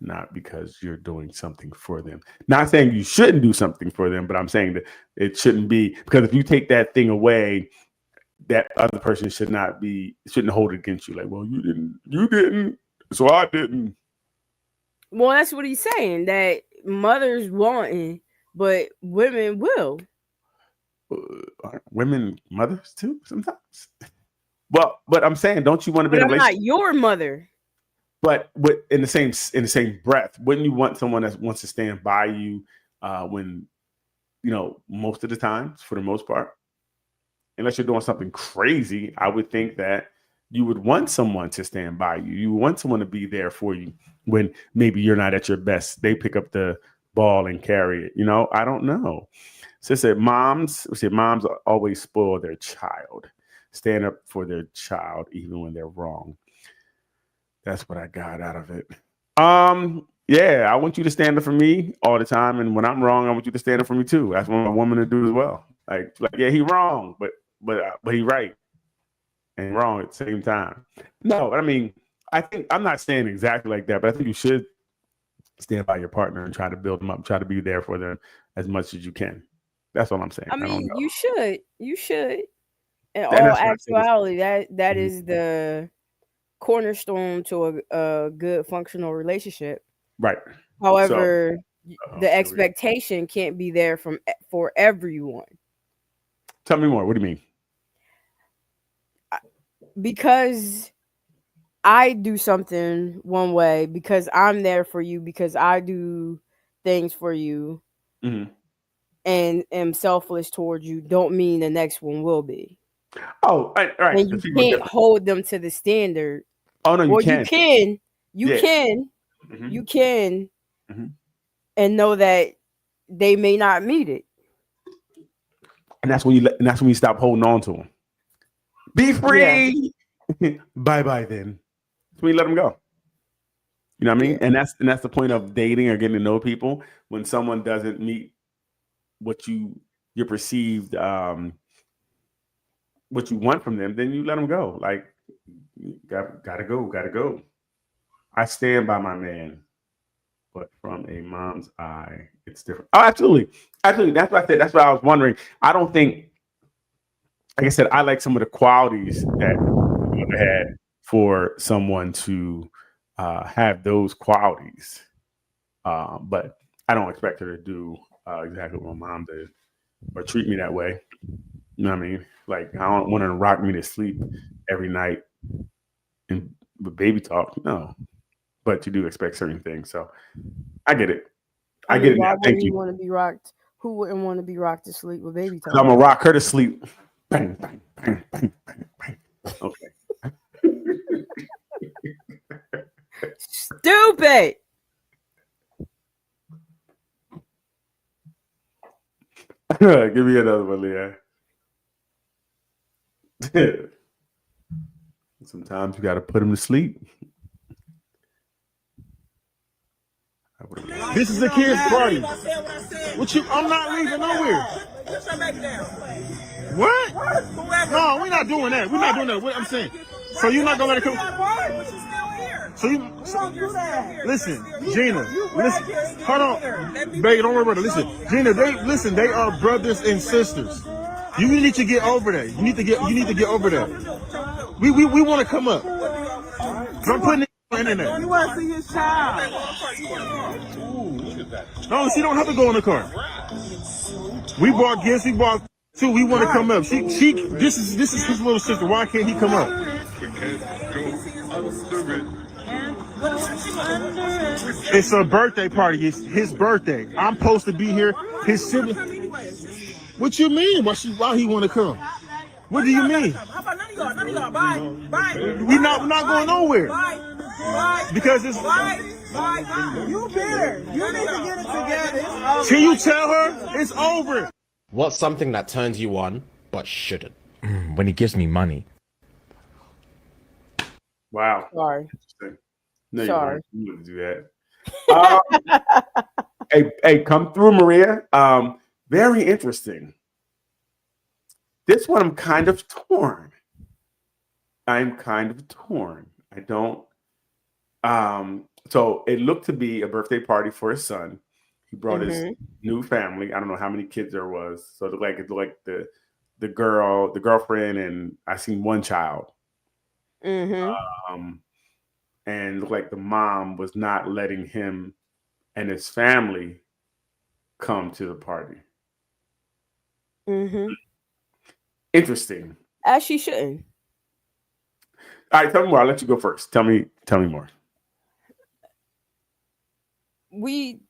not because you're doing something for them. Not saying you shouldn't do something for them, but I'm saying that it shouldn't be, because if you take that thing away, that other person shouldn't hold it against you. Like, well, you didn't, so I didn't. Well, that's what he's saying, that mothers wanting, but women will. Aren't women mothers too sometimes? Well, but I'm saying, don't you want to be in a relationship? Not your mother. But in the same breath, wouldn't you want someone that wants to stand by you when, you know, most of the times, for the most part, unless you're doing something crazy, I would think that you would want someone to stand by you. You want someone to be there for you when maybe you're not at your best. They pick up the ball and carry it. You know, I don't know. So said moms always spoil their child, stand up for their child even when they're wrong. That's what I got out of it. Yeah, I want you to stand up for me all the time, and when I'm wrong, I want you to stand up for me too. That's what I want a woman to do as well. Like yeah, he wrong, but he right and wrong at the same time. No, I mean, I think I'm not saying exactly like that, but I think you should stand by your partner and try to build them up, try to be there for them as much as you can. That's all I'm saying. I don't mean, know. you should. In And all that's why I think it's- actuality, that Mhm. is the cornerstone to a good functional relationship. Right. However, Uh-oh, the here we go. expectation can't be there for everyone. Tell me more. What do you mean? Because I do something one way, because I'm there for you, because I do things for you Mhm. and am selfless towards you, don't mean the next one will be. Oh, right. And you 'cause people are can't different. hold them to the standard. Oh no, you Well, can. you Yeah. can, Mhm. you can, Mhm. and know that they may not meet it. And that's when you stop holding on to them. Be free. Bye bye then. That's when you let them go. You know what I mean? And that's the point of dating or getting to know people. When someone doesn't meet what your perceived what you want from them, then you let them go. Like, gotta go. I stand by my man, but from a mom's eye, it's different. Oh, absolutely. That's what I said. That's what I was wondering. I don't think, like I said, I like some of the qualities that I had for someone to have those qualities. But I don't expect her to do exactly what my mom did or treat me that way. You know what I mean? Like, I don't want her to rock me to sleep every night and with baby talk. No, but you do expect certain things. So I get it. I get it Why now. Thank wouldn't you. you want to be rocked? Who wouldn't want to be rocked to sleep with baby talk? I'm gonna rock her to sleep. Bang, bang, bang, bang, bang, bang. Okay. Stupid. Give me another one, Leah. Sometimes you got to put him to sleep. This is a kid's party. What you? I'm not leaving nowhere. What? No, we're not doing that. We're not doing that. What I'm saying. So you're not gonna let it come? So you listen, Gina. Listen, hold on, baby. Don't worry about it. Listen, Gina. They are brothers and sisters. You need to get over that. You need to get over that. We want to come up. I'm putting it on the internet. You want to see his child? No, she don't have to go in the car. We bought gifts. We bought two. We want to come up. She. This is his little sister. Why can't he come up? It's a birthday party. It's his birthday. I'm supposed to be here. His sibling. What you mean? Why he want to come? What do you mean? We're not going nowhere. Because it's. You bitter. You need to get it together. Can you tell her it's over? What's something that turns you on but shouldn't? When he gives me money. Wow. Sorry. Interesting. No, Sorry. you wouldn't do that. Hey, come through, Maria. Very interesting. This one, I'm kind of torn. I don't. So it looked to be a birthday party for his son. He brought his new family. I don't know how many kids there was. So it looked like the girlfriend, and I seen one child. And it looked like the mom was not letting him and his family come to the party. Interesting. As she shouldn't. All right, tell me more. I'll let you go first. Tell me more. We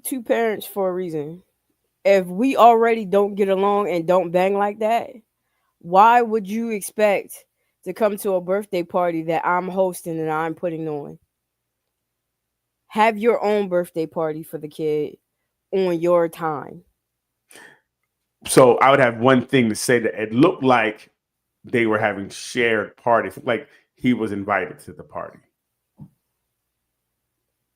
two parents for a reason. If we already don't get along and don't bang like that, why would you expect to come to a birthday party that I'm hosting and I'm putting on? Have your own birthday party for the kid on your time. So I would have one thing to say, that it looked like they were having shared parties, like he was invited to the party.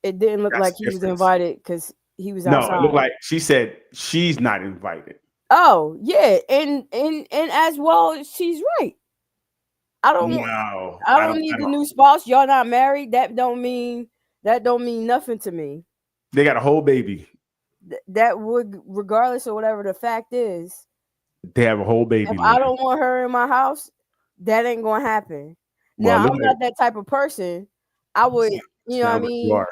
It didn't look That's like he was different. invited because he was outside. No, it looked like she said she's not invited. Oh yeah, and as well, she's right. I don't need the new spouse. Y'all not married. That don't mean nothing to me. They got a whole baby. that would, regardless of whatever the fact is, They have a whole baby. if I don't want her in my house, that ain't gonna happen. Well, Now, look I'm at not that type of person. I would, you know what I Sounds like you mean? are.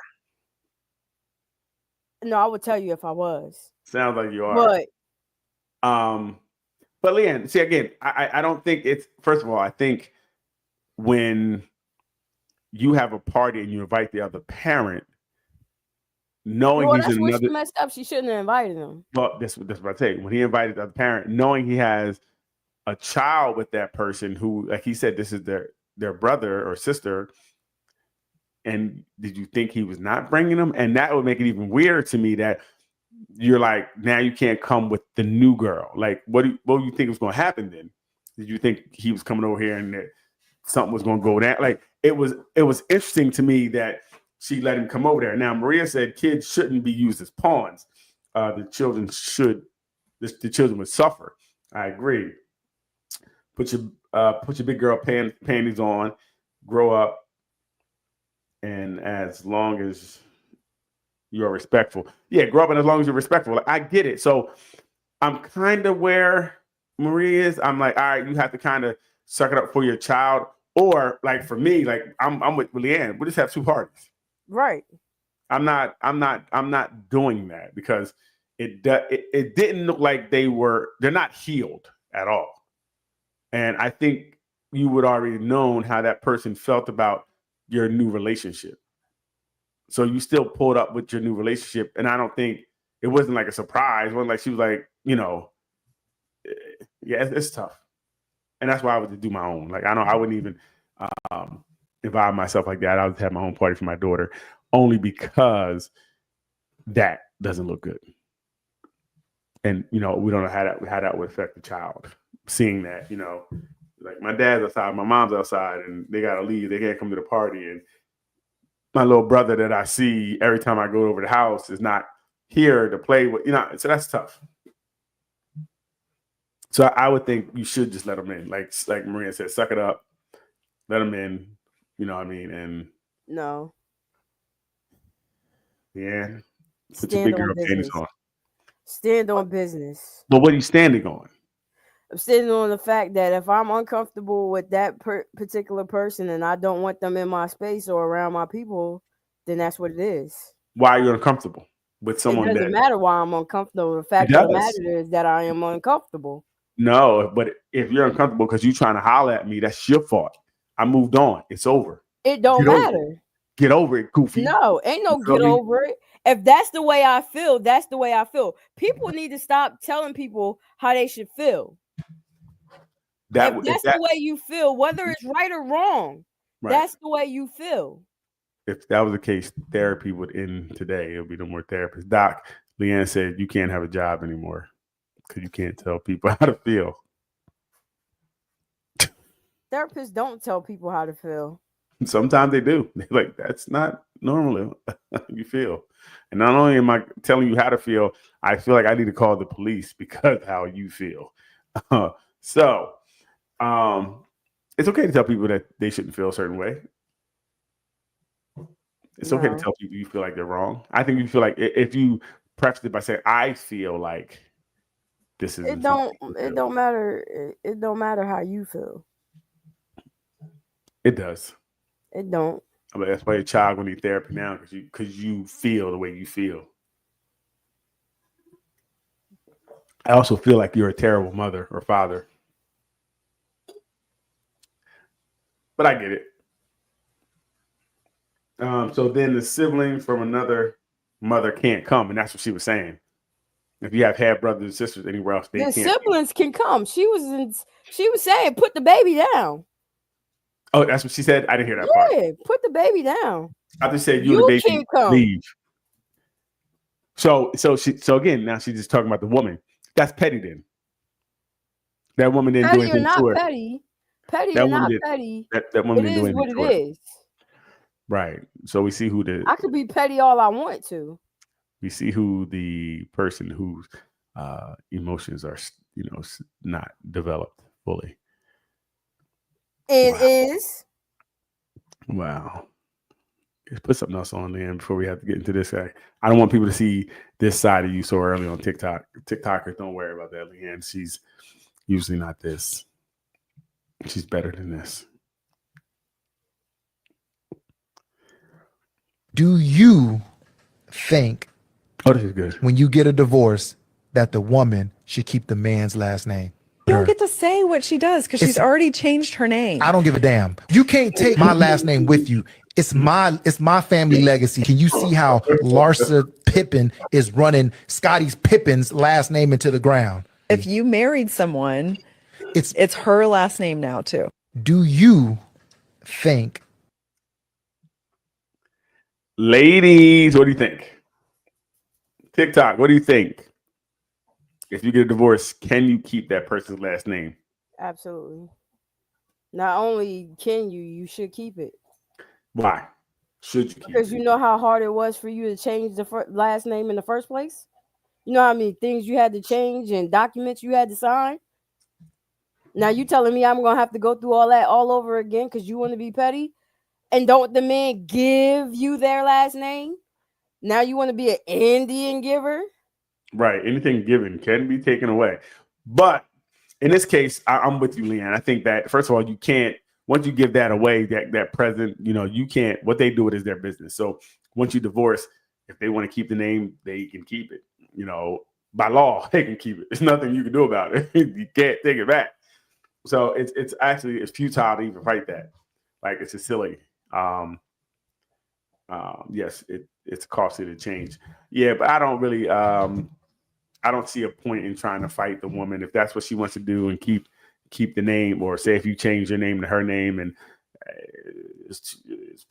No, I would tell you if I was. Sounds like you are. But Leanne, see again, I don't think it's, first of all, I think when you have a party and you invite the other parent, knowing Well, he's that's in where another, she messed up. She shouldn't have invited him. well, that's what I say. When he invited the other parent, knowing he has a child with that person who, like he said, this is their brother or sister. And did you think he was not bringing them? And that would make it even weirder to me that you're like, now you can't come with the new girl. Like, what do you think was going to happen then? Did you think he was coming over here and that something was going to go down? Like, it was interesting to me that she let him come over there. Now, Maria said kids shouldn't be used as pawns. The children would suffer. I agree. Put your big girl panties on, grow up, and as long as you are respectful. Yeah, grow up, and as long as you're respectful. Like, I get it. So I'm kind of where Marie is. I'm like, all right, you have to kind of suck it up for your child. Or like for me, like I'm with Leanne. We just have two parties. Right. I'm not doing that because it didn't look like they're not healed at all. And I think you would already known how that person felt about your new relationship. So you still pulled up with your new relationship. And I don't think it wasn't like a surprise. It wasn't like she was like, yeah, it's tough. And that's why I would do my own. Like, I wouldn't even involve myself like that. I would have my own party for my daughter only because that doesn't look good. And, we don't know how that would affect the child. Seeing that, like my dad's outside, my mom's outside, and they got to leave. They can't come to the party. And my little brother that I see every time I go over the house is not here to play with, so that's tough. So I would think you should just let them in. Like Maria said, suck it up, let them in, you know what I mean? And no. Yeah. Put your big girl panties on. Stand on business. But what are you standing on? I'm standing on the fact that if I'm uncomfortable with that particular person and I don't want them in my space or around my people, then that's what it is. Why are you uncomfortable with someone? It doesn't matter why I'm uncomfortable. The fact of the matter is that I am uncomfortable. No, but if you're uncomfortable because you're trying to holler at me, that's your fault. I moved on. It's over. It don't matter. Get over it, goofy. No, ain't no get over it. If that's the way I feel, that's the way I feel. People need to stop telling people how they should feel. If that's the way you feel, whether it's right or wrong, that's the way you feel. If that was the case, therapy would end today. It'll be no more therapists. Doc, Leanne said you can't have a job anymore because you can't tell people how to feel. Therapists don't tell people how to feel. Sometimes they do. They're like, that's not normal. You feel. And not only am I telling you how to feel, I feel like I need to call the police because how you feel. So it's okay to tell people that they shouldn't feel a certain way. It's okay to tell people you feel like they're wrong. I think you feel like if you preface it by saying, I feel like this is it don't matter. It don't matter how you feel. It does. It don't. I mean, that's why your child will need therapy now because you feel the way you feel. I also feel like you're a terrible mother or father. But I get it. So then the sibling from another mother can't come, and that's what she was saying. If you have half brothers and sisters anywhere else, the siblings can come. She was saying, put the baby down. Oh, that's what she said. I didn't hear that part. Yeah, put the baby down. I just said you and the baby leave. So again, now she's just talking about the woman. That's petty then. That woman didn't do anything to her. Petty or not petty. That woman didn't do anything to her. It is what it is. Right. So we see who I could be petty all I want to. We see who the person whose emotions are, not developed fully. It is. Wow. Let's put something else on there before we have to get into this guy. I don't want people to see this side of you so early on TikTok. TikTokers, don't worry about that, Leanne. She's usually not this. She's better than this. Do you think this is good. when you get a divorce that the woman should keep the man's last name? You don't get to say what she does because she's already changed her name. I don't give a damn. You can't take my last name with you. It's my family legacy. Can you see how Larsa Pippen is running Scottie Pippen's last name into the ground? If you married someone, it's her last name now too. Do you think? Ladies, what do you think? TikTok, what do you think? If you get a divorce, can you keep that person's last name? Absolutely. Not only can you, you should keep it. Why should you keep Because it? you know how hard it was for you to change the last name in the first place? You know how many things you had to change and documents you had to sign? Now you telling me I'm going to have to go through all that all over again because you want to be petty? And don't the man give you their last name? Now you want to be an Indian giver? Right. Anything given can be taken away. But in this case, I'm with you, Leanne. I think that, first of all, you can't, once you give that away, that present, you can't, what they do with is their business. So once you divorce, if they want to keep the name, they can keep it. By law, they can keep it. There's nothing you can do about it. You can't take it back. So it's actually, it's futile to even fight that. Like, it's just silly. Yes, it's costly to change. Yeah, but I don't really, I don't see a point in trying to fight the woman if that's what she wants to do and keep the name, or say if you change your name to her name, and it's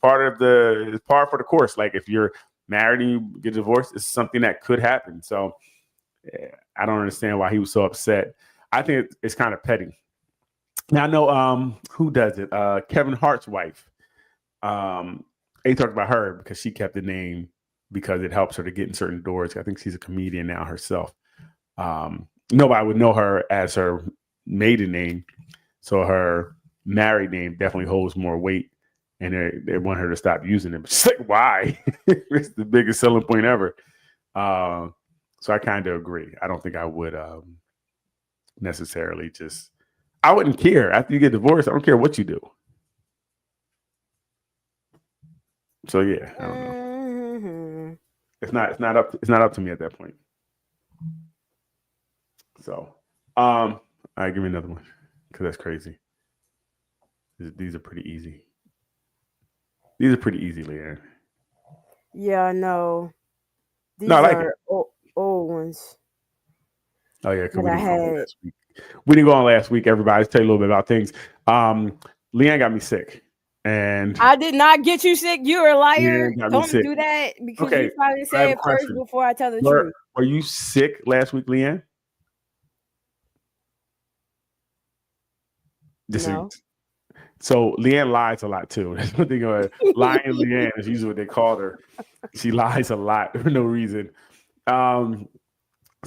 part for the course. Like, if you're married and you get divorced, it's something that could happen. So I don't understand why he was so upset. I think it's kind of petty. Now I know who does it. Kevin Hart's wife. They talked about her because she kept the name because it helps her to get in certain doors. I think she's a comedian now herself. Nobody would know her as her maiden name, so her married name definitely holds more weight, and they want her to stop using it. But she's like, why? It's the biggest selling point ever. So I kind of agree. I don't think I would necessarily I wouldn't care. After you get divorced, I don't care what you do. So yeah, I don't know. It's not up to me at that point. So, all right, give me another one because that's crazy. These are pretty easy. These are pretty easy, Leanne. Yeah, I know. These No, I like are old ones. Oh yeah, because that we didn't go on last week. Everybody, let's tell you a little bit about things. Leanne got me sick, and I did not get you sick. You're a liar. Leanne got me Don't sick. do that because Okay, you probably I say have a it first question. before I tell the truth. Were you sick last week, Leanne? No. So Leanne lies a lot too. That's one thing about lying Leanne is usually what they called her. She lies a lot for no reason. So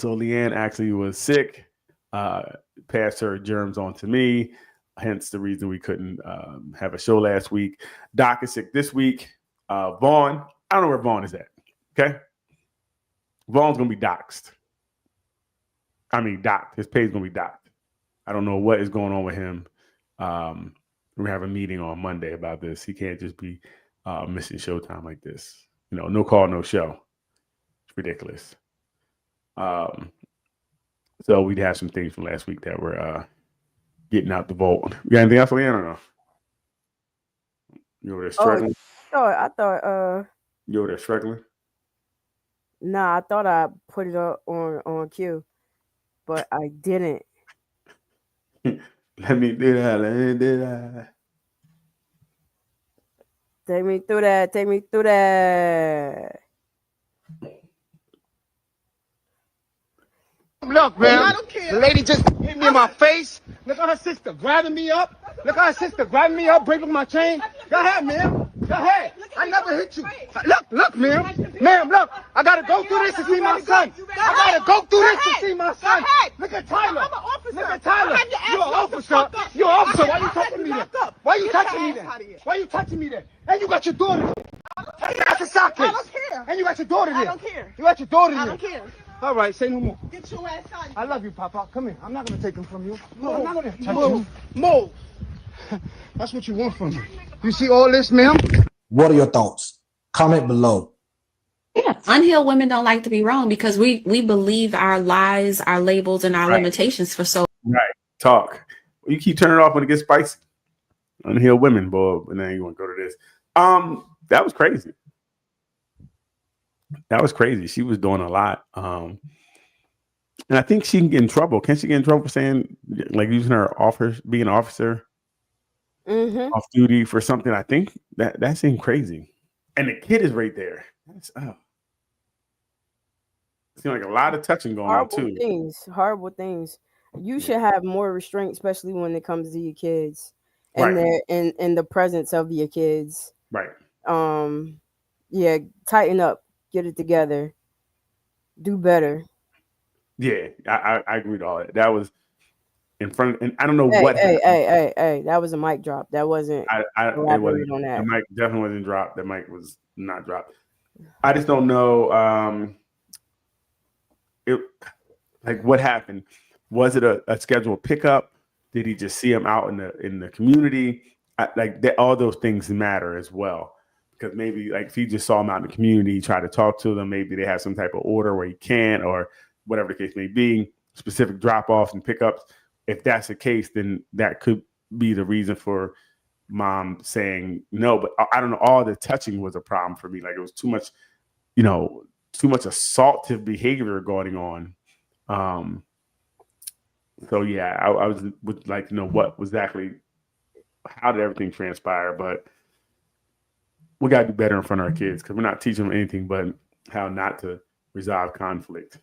Leanne actually was sick, passed her germs on to me, hence the reason we couldn't have a show last week. Doc is sick this week. Vaughn, I don't know where Vaughn is at. Okay. Vaughn's gonna be doxxed. I mean, docked. His pay's gonna be docked. I don't know what is going on with him. We have a meeting on Monday about this. He can't just be missing showtime like this. No call, no show. It's ridiculous. So we'd have some things from last week that were getting out the vault. You got anything else, Leanne, or no? You over there struggling? I thought You over there struggling? nah, I thought I put it on cue, but I didn't. Let me do that. Take me through that. Look, man, the lady just hit me in my face. Look at her sister grabbing me up. Breaking my chain. Go ahead, man. Go ahead. I never hit you. Look, ma'am. Ma'am, look. I gotta go through this to see my son. Look at Tyler. You're an officer. Why you touching me then? Why you touching me then? And you got your daughter. Hey, you got your sock I don't care. And you got your daughter there. I don't care. You got your daughter I there. don't care. All right, say no more. Get your ass out of here. I love you, Papa. Come here. I'm not gonna take him from you. No, I'm not gonna touch Move. you. Move. That's what you want from me. You see all this, ma'am? What are your thoughts? Comment below. Yeah, unhealed women don't like to be wrong because we believe our lies, our labels, and our limitations for so. Right. Talk. You keep turning it off when it gets spicy. Unhealed women, boy. And then you want to go to this. That was crazy. That was crazy. She was doing a lot. And I think she can get in trouble. Can she get in trouble for saying, like, using her office, being an officer off duty for something? I think that seemed crazy. And the kid is right there. That's seemed like a lot of touching going on too. Horrible things. You should have more restraint, especially when it comes to your kids and their in the presence of your kids. Right. Yeah, tighten up, get it together, do better. Yeah, I agree with all that. That was in front, and I don't know Hey, what. hey, that was a mic drop. That wasn't. It wasn't on that. The mic definitely wasn't dropped. The mic was not dropped. I just don't know. Like what happened? Was it a scheduled pickup? Did he just see him out in the community? All those things matter as well, because maybe like if he just saw him out in the community, try to talk to them, maybe they have some type of order where he can't, or whatever the case may be, specific drop-offs and pickups. If that's the case, then that could be the reason for mom saying no. But I don't know. All the touching was a problem for me. Like it was too much, too much assaultive behavior going on. So yeah, I would like to know what was exactly, how did everything transpire? But we got to do better in front of our kids, because we're not teaching them anything but how not to resolve conflict.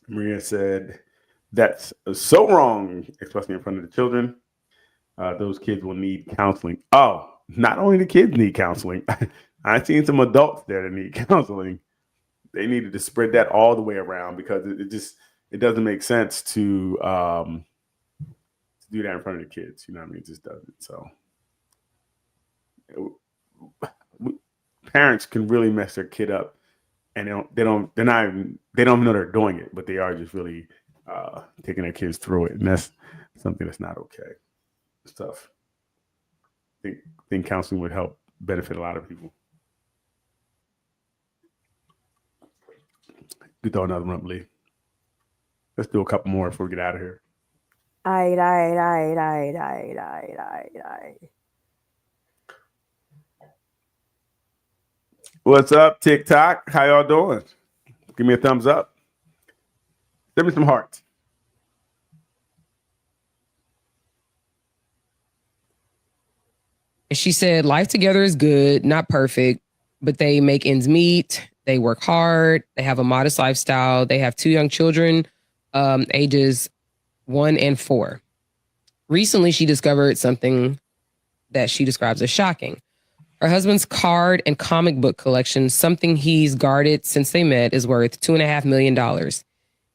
Maria said, that's so wrong, especially in front of the children. Those kids will need counseling. Oh, not only the kids need counseling. I've seen some adults there that need counseling. They needed to spread that all the way around, because it doesn't make sense to do that in front of the kids. You know what I mean? It just doesn't. So parents can really mess their kid up, and they don't even know they're doing it, but they are just really taking their kids through it, and that's something that's not okay. It's tough. I think counseling would help benefit a lot of people. You throw another one up, Lee. Let's do a couple more before we get out of here. Aight. What's up, TikTok? How y'all doing? Give me a thumbs up. Send me some hearts. She said, life together is good, not perfect, but they make ends meet. They work hard. They have a modest lifestyle. They have 2 young children, ages 1 and 4. Recently, she discovered something that she describes as shocking. Her husband's card and comic book collection, something he's guarded since they met, is worth $2.5 million.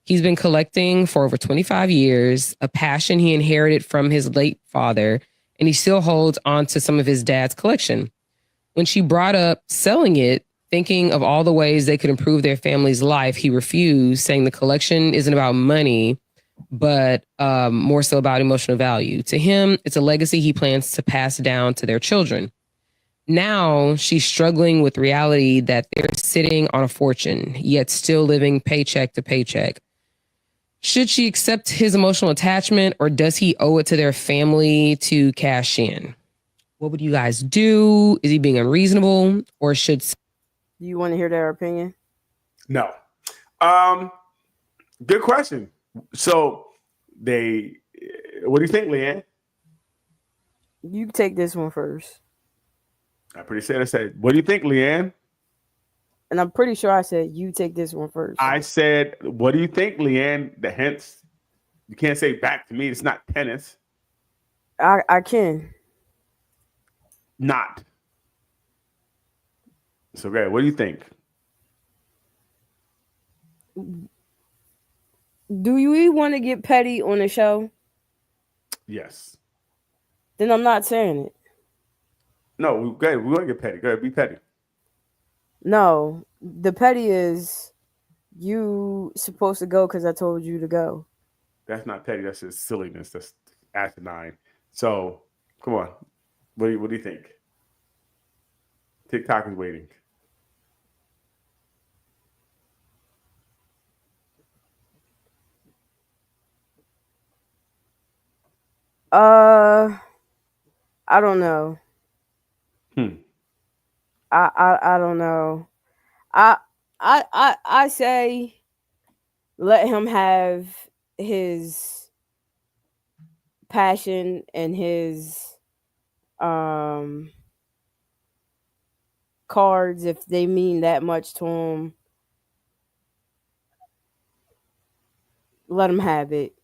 He's been collecting for over 25 years, a passion he inherited from his late father, and he still holds on to some of his dad's collection. When she brought up selling it, thinking of all the ways they could improve their family's life, he refused, saying the collection isn't about money, but more so about emotional value. To him, it's a legacy he plans to pass down to their children. Now she's struggling with reality that they're sitting on a fortune, yet still living paycheck to paycheck. Should she accept his emotional attachment, or does he owe it to their family to cash in? What would you guys do? Is he being unreasonable, or should... Do you want to hear their opinion? No. Good question. So what do you think, Leanne? You take this one first. I said, what do you think, Leanne? And I'm pretty sure I said, you take this one first. I said, what do you think, Leanne? The hints, you can't say back to me. It's not tennis. I can. Not. So, great. What do you think? Do you want to get petty on the show? Yes. Then I'm not saying it. No, we're going to get petty. Go ahead, be petty. No, the petty is you supposed to go because I told you to go. That's not petty. That's just silliness. That's asinine. So, come on. What do you think? TikTok is waiting. I don't know. I don't know. I say let him have his passion and his cards if they mean that much to him. Let him have it.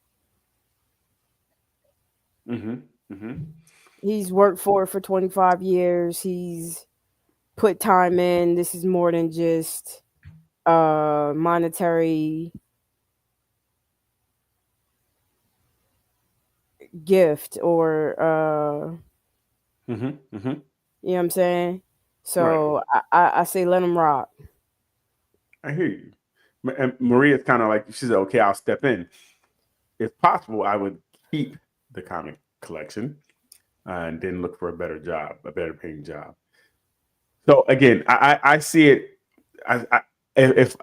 He's worked for it for 25 years. He's put time in. This is more than just monetary gift or you know what I'm saying? So I say let him rock. I hear you. And Maria's kind of like, she said, okay, I'll step in. If possible, I would keep the comic collection and then look for a better job, a better paying job. So again, I see it. If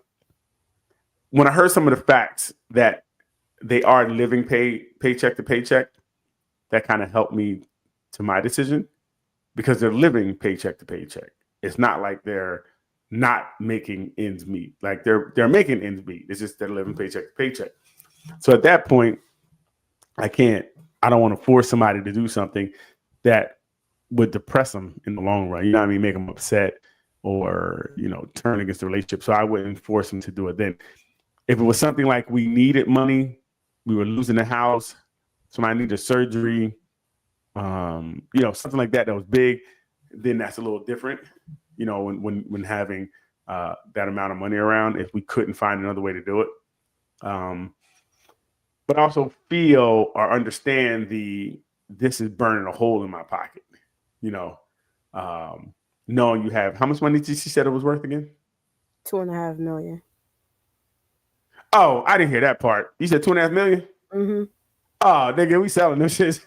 when I heard some of the facts that they are living paycheck to paycheck, that kind of helped me to my decision because they're living paycheck to paycheck. It's not like they're not making ends meet. Like they're making ends meet. It's just they're living paycheck to paycheck. So at that point, I don't want to force somebody to do something that would depress them in the long run. You know what I mean? Make them upset or, turn against the relationship. So I wouldn't force them to do it then. If it was something like we needed money, we were losing the house, somebody needed surgery, something like that was big, then that's a little different, when having that amount of money around, if we couldn't find another way to do it. But also feel or understand this is burning a hole in my pocket, knowing you have, how much money did she said it was worth again? $2.5 million. Oh, I didn't hear that part. You said $2.5 million? Mm-hmm. Oh, nigga, we selling this shit.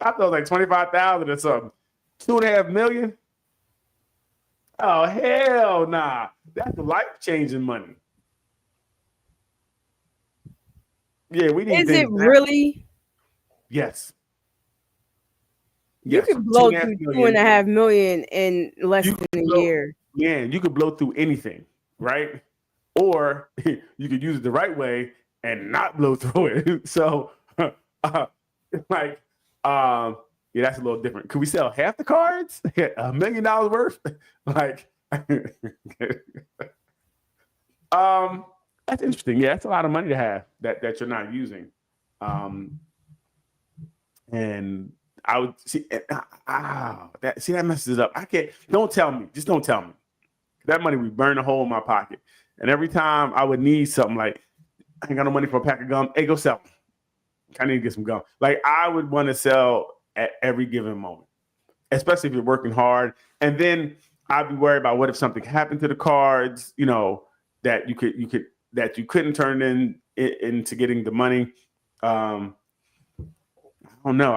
I thought it was like 25,000 or something. $2.5 million? Oh, hell nah. That's life-changing money. Yeah, we need. Is it really? Yes. You can blow through $2.5 million in less than a year. Yeah, you could blow through anything, right? Or you could use it the right way and not blow through it. So, yeah, that's a little different. Could we sell half the cards? $1 million worth? That's interesting. Yeah, that's a lot of money to have that you're not using. And I would see that messes it up. I can't. Don't tell me. Just don't tell me. That money would burn a hole in my pocket. And every time I would need something like, I ain't got no money for a pack of gum. Hey, go sell. I need to get some gum. Like I would want to sell at every given moment, especially if you're working hard. And then I'd be worried about what if something happened to the cards, that you couldn't turn into getting the money. I don't know.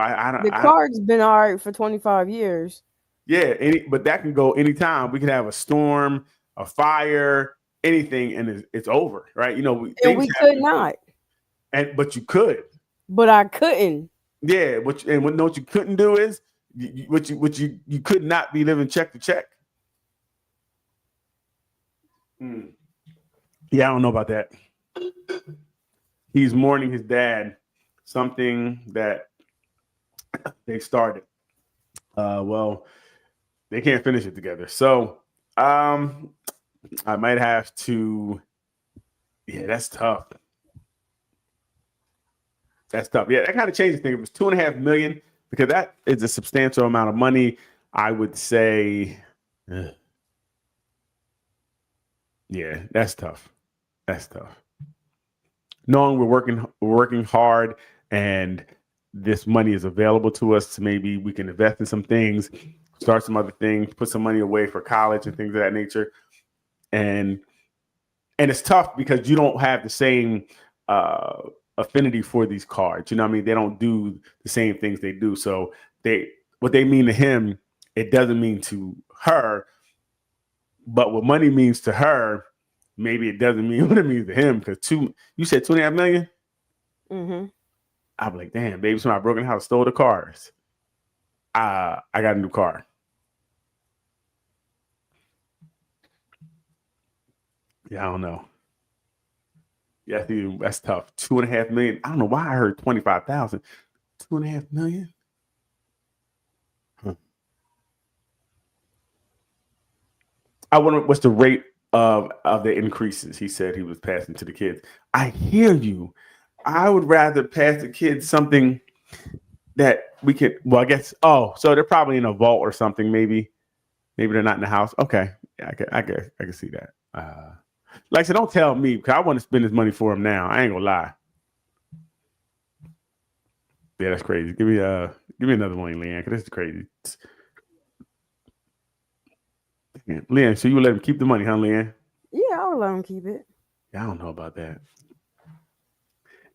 The card's been all right for 25 years. Yeah, but that can go anytime. We could have a storm, a fire, anything, and it's over, right? And we could not. But you could. But I couldn't. Yeah, what you couldn't do is you could not be living check to check. Yeah, I don't know about that. He's mourning his dad, something that they started. Well, they can't finish it together. So I might have to. Yeah, that's tough. That's tough. Yeah, that kind of changes things. It was $2.5 million because that is a substantial amount of money. I would say, yeah, that's tough. That's tough. Knowing we're working hard and this money is available to us, maybe we can invest in some things start some other things, put some money away for college and things of that nature. And it's tough because you don't have the same affinity for these cards. You know what I mean? They don't do the same things they do. So what they mean to him, it doesn't mean to her. But what money means to her, maybe it doesn't mean what it means to him. Because you said $2.5 million? Mm-hmm. I'm like, damn, baby, somebody broke in the house, stole the cars. I got a new car. Yeah, I don't know. Yeah, that's tough. $2.5 million. I don't know why I heard 25,000. $2.5 million. Huh. I wonder what's the rate of the increases. He said he was passing to the kids. I hear you. I would rather pass the kids something that we could. Well, I guess. Oh, so they're probably in a vault or something. Maybe they're not in the house. Okay, yeah, I can see that. Like I said, don't tell me because I want to spend this money for him now. I ain't gonna lie. Yeah, that's crazy. Give me another one, Leanne, because this is crazy. Leanne, so you would let him keep the money, huh, Leanne? Yeah, I would let him keep it. Yeah, I don't know about that.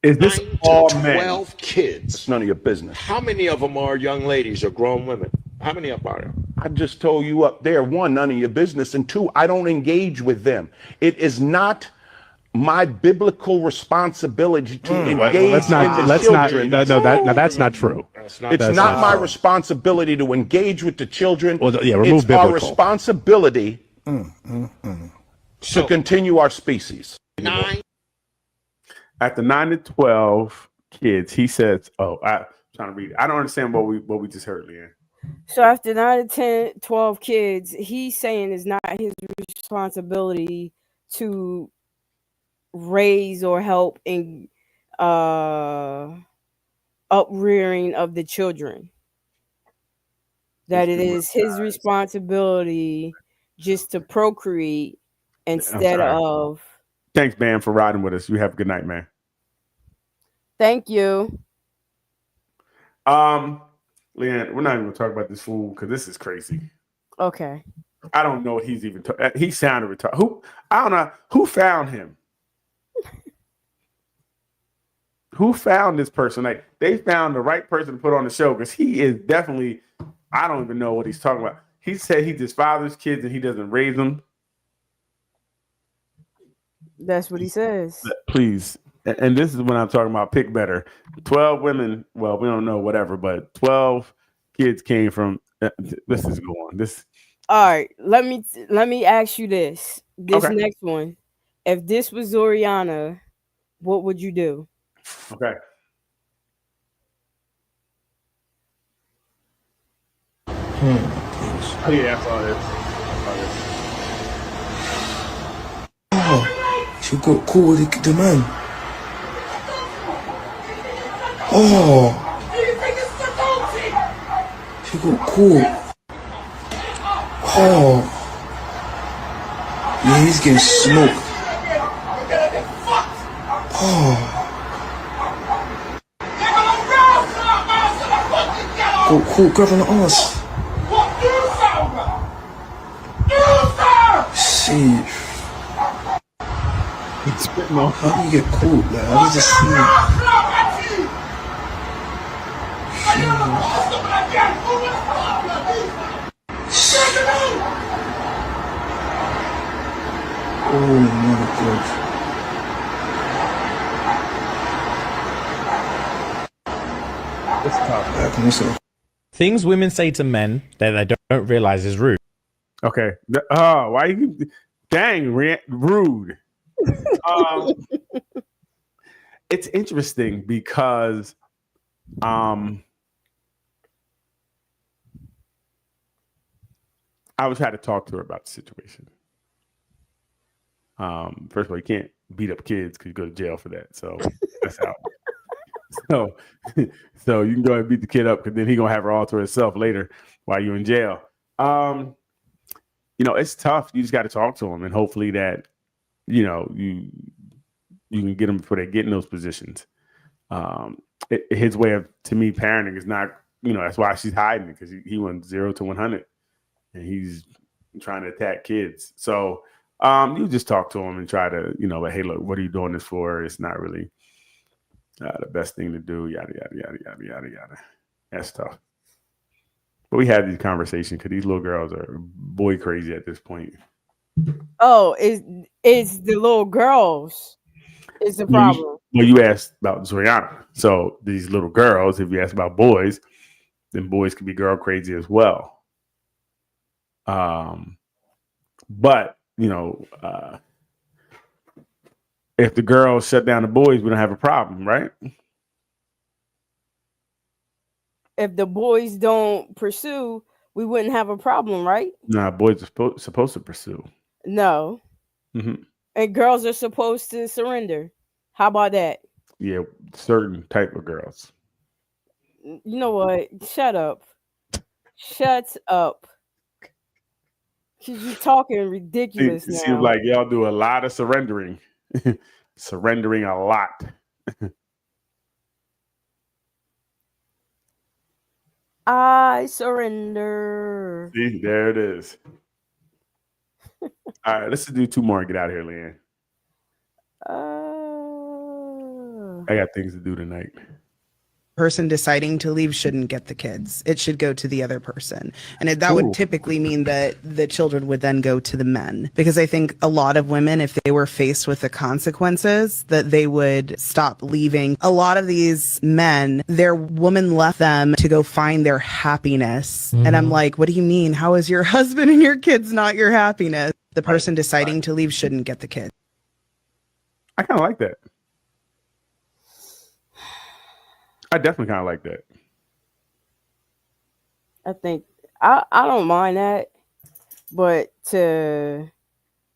Is this all men? 12 kids. It's none of your business. How many of them are young ladies or grown women? How many of them are there? I just told you up there, one, none of your business, and two, I don't engage with them. It is not my biblical responsibility to engage with the children. That's not true. It's not my responsibility to engage with the children. Well, yeah, remove it's biblical. our responsibility to continue our species. At the 9 to 12 kids, he says, "Oh, I'm trying to read it. I don't understand what we just heard, Leanne." So after 9 to 10, 12 kids, he's saying it's not his responsibility to raise or help in uprearing of the children. That it is his responsibility just to procreate instead of. Thanks, Bam, for riding with us. You have a good night, man. Thank you. Leanne, we're not even gonna talk about this fool because this is crazy. Okay. I don't know what he's even. He sounded retarded. I don't know who found him. Who found this person? Like they found the right person to put on the show because he is definitely. I don't even know what he's talking about. He said he just fathers kids and he doesn't raise them. That's what he says. Please. And this is when I'm talking about pick better. 12 women, well, we don't know, whatever, but 12 kids came from this is going. This all right. Let me ask you this. This next one. If this was Zoriana, what would you do? Okay. Oh yeah, I saw this. Oh, she got cool with the man. Oh, she got cool. Oh, yeah, he's getting smoked. Oh, got cool, grabbing the ass. See, he's spitting on. How do you get cool? Like, how does this see? Oh my God. It's tough. Things women say to men that they don't realize is rude. Okay. Why you? Dang, rude. It's interesting because, I was trying to talk to her about the situation. First of all, you can't beat up kids because you go to jail for that. So that's how. So you can go ahead and beat the kid up because then he gonna have her all to herself later while you're in jail. It's tough. You just got to talk to him and hopefully that you can get them before they get in those positions. His way of, to me, parenting is not. That's why she's hiding it because he went 0 to 100 and he's trying to attack kids. So you just talk to him and try to, like, hey, look, what are you doing this for? It's not really the best thing to do. Yada yada yada yada yada yada. That's tough. But we had these conversations because these little girls are boy crazy at this point. Oh, it's the little girls is the problem. Well, you asked about Zoyana. So these little girls, if you ask about boys, then boys can be girl crazy as well. But if the girls shut down the boys, we don't have a problem, right? If the boys don't pursue, we wouldn't have a problem, right? Nah, boys are supposed to pursue. No. Mm-hmm. And girls are supposed to surrender. How about that? Yeah, certain type of girls. You know what? Shut up. Shut up. Cause you're talking ridiculous It now. seems like y'all do a lot of surrendering. Surrendering a lot. I surrender. See, there it is. All right, let's do 2 more and get out of here, Leanne. I got things to do tonight. Person deciding to leave shouldn't get the kids. It should go to the other person. And that would typically mean that the children would then go to the men. Because I think a lot of women, if they were faced with the consequences, that they would stop leaving. A lot of these men, their woman left them to go find their happiness. And I'm like, what do you mean? How is your husband and your kids not your happiness? The person deciding to leave shouldn't get the kids. I kind of like that. I definitely kind of like that. I think I don't mind that, but to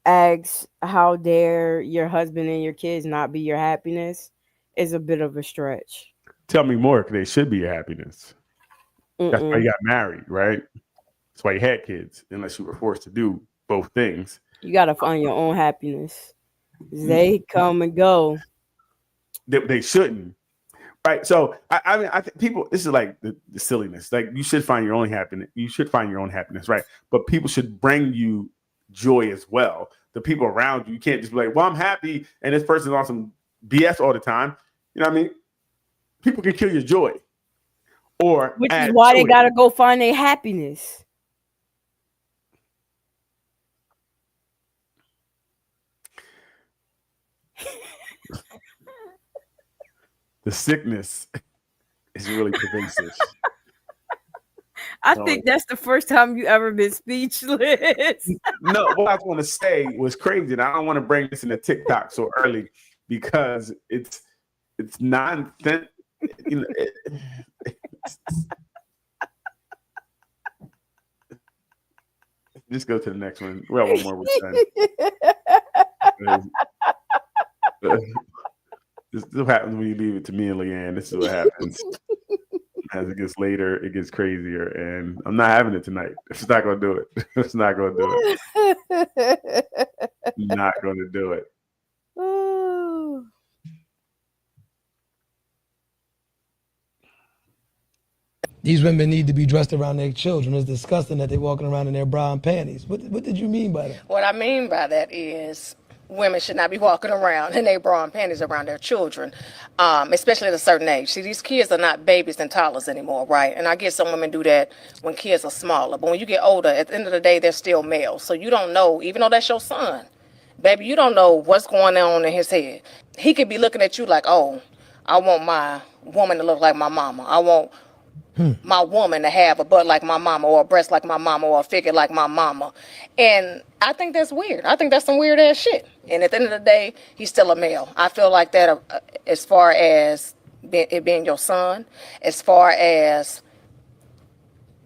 ask how dare your husband and your kids not be your happiness is a bit of a stretch. Tell me more, because they should be your happiness. That's why you got married, right? That's why you had kids, unless you were forced to do both things. You got to find your own happiness. They come and go. They shouldn't. Right. So I think people, this is like the silliness. Like, you should find your own happiness. You should find your own happiness, right? But people should bring you joy as well. The people around you, you can't just be like, well, I'm happy, and this person's on some BS all the time. You know what I mean? People can kill your joy. Which is why they gotta go find their happiness. The sickness is really pervasive. I think that's the first time you ever been speechless. No, what I was going to say was crazy, and I don't want to bring this into TikTok so early because it's nonsense. Just go to the next one. Well, one more we're done. This is what happens when you leave it to me and Leanne. This is what happens. As it gets later, it gets crazier, and I'm not having it tonight. It's not going to do it. It's not going to do it. Not going to do it. These women need to be dressed around their children. It's disgusting that they're walking around in their bra and panties. What did you mean by that? What I mean by that is women should not be walking around in their bra and panties around their children, especially at a certain age. See, these kids are not babies and toddlers anymore, right? And I guess some women do that when kids are smaller. But when you get older, at the end of the day, they're still males. So you don't know, even though that's your son, baby, you don't know what's going on in his head. He could be looking at you like, oh, I want my woman to look like my mama. I want my woman to have a butt like my mama, or a breast like my mama, or a figure like my mama. And I think that's weird. I think that's some weird ass shit. And at the end of the day, he's still a male. I feel like that as far as it being your son, as far as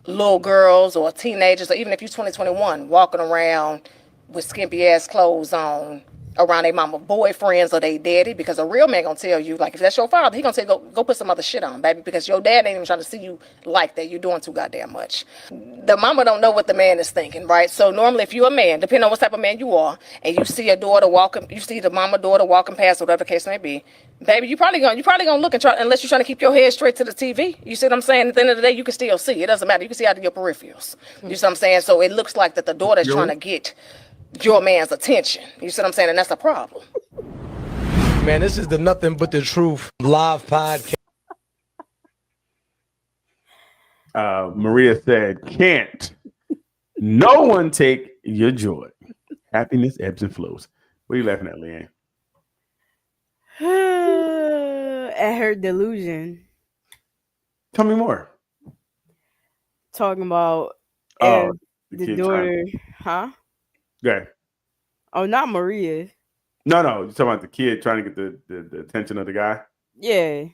little girls or teenagers, or even if you're 20, 21, walking around with skimpy ass clothes on, around their mama boyfriends or their daddy, because a real man gonna tell you, like, if that's your father, he gonna say, go put some other shit on, baby, because your dad ain't even trying to see you like that. You're doing too goddamn much. The mama don't know what the man is thinking, right? So normally if you're a man, depending on what type of man you are, and you see a daughter walking, you see the mama daughter walking past, whatever the case may be, baby, you probably gonna look and try, unless you're trying to keep your head straight to the TV. You see what I'm saying? At the end of the day, you can still see. It doesn't matter. You can see out of your peripherals. You see what I'm saying? So it looks like that the daughter's trying to get your man's attention. You see what I'm saying? And that's a problem. Man, this is the Nothing But the Truth live podcast. Maria said, can't no one take your joy. Happiness ebbs and flows. What are you laughing at, Leanne? At her delusion. Tell me more. Talking about Oh, the kid daughter, huh? Okay. Oh, not Maria. No, you're talking about the kid trying to get the attention of the guy. Yeah.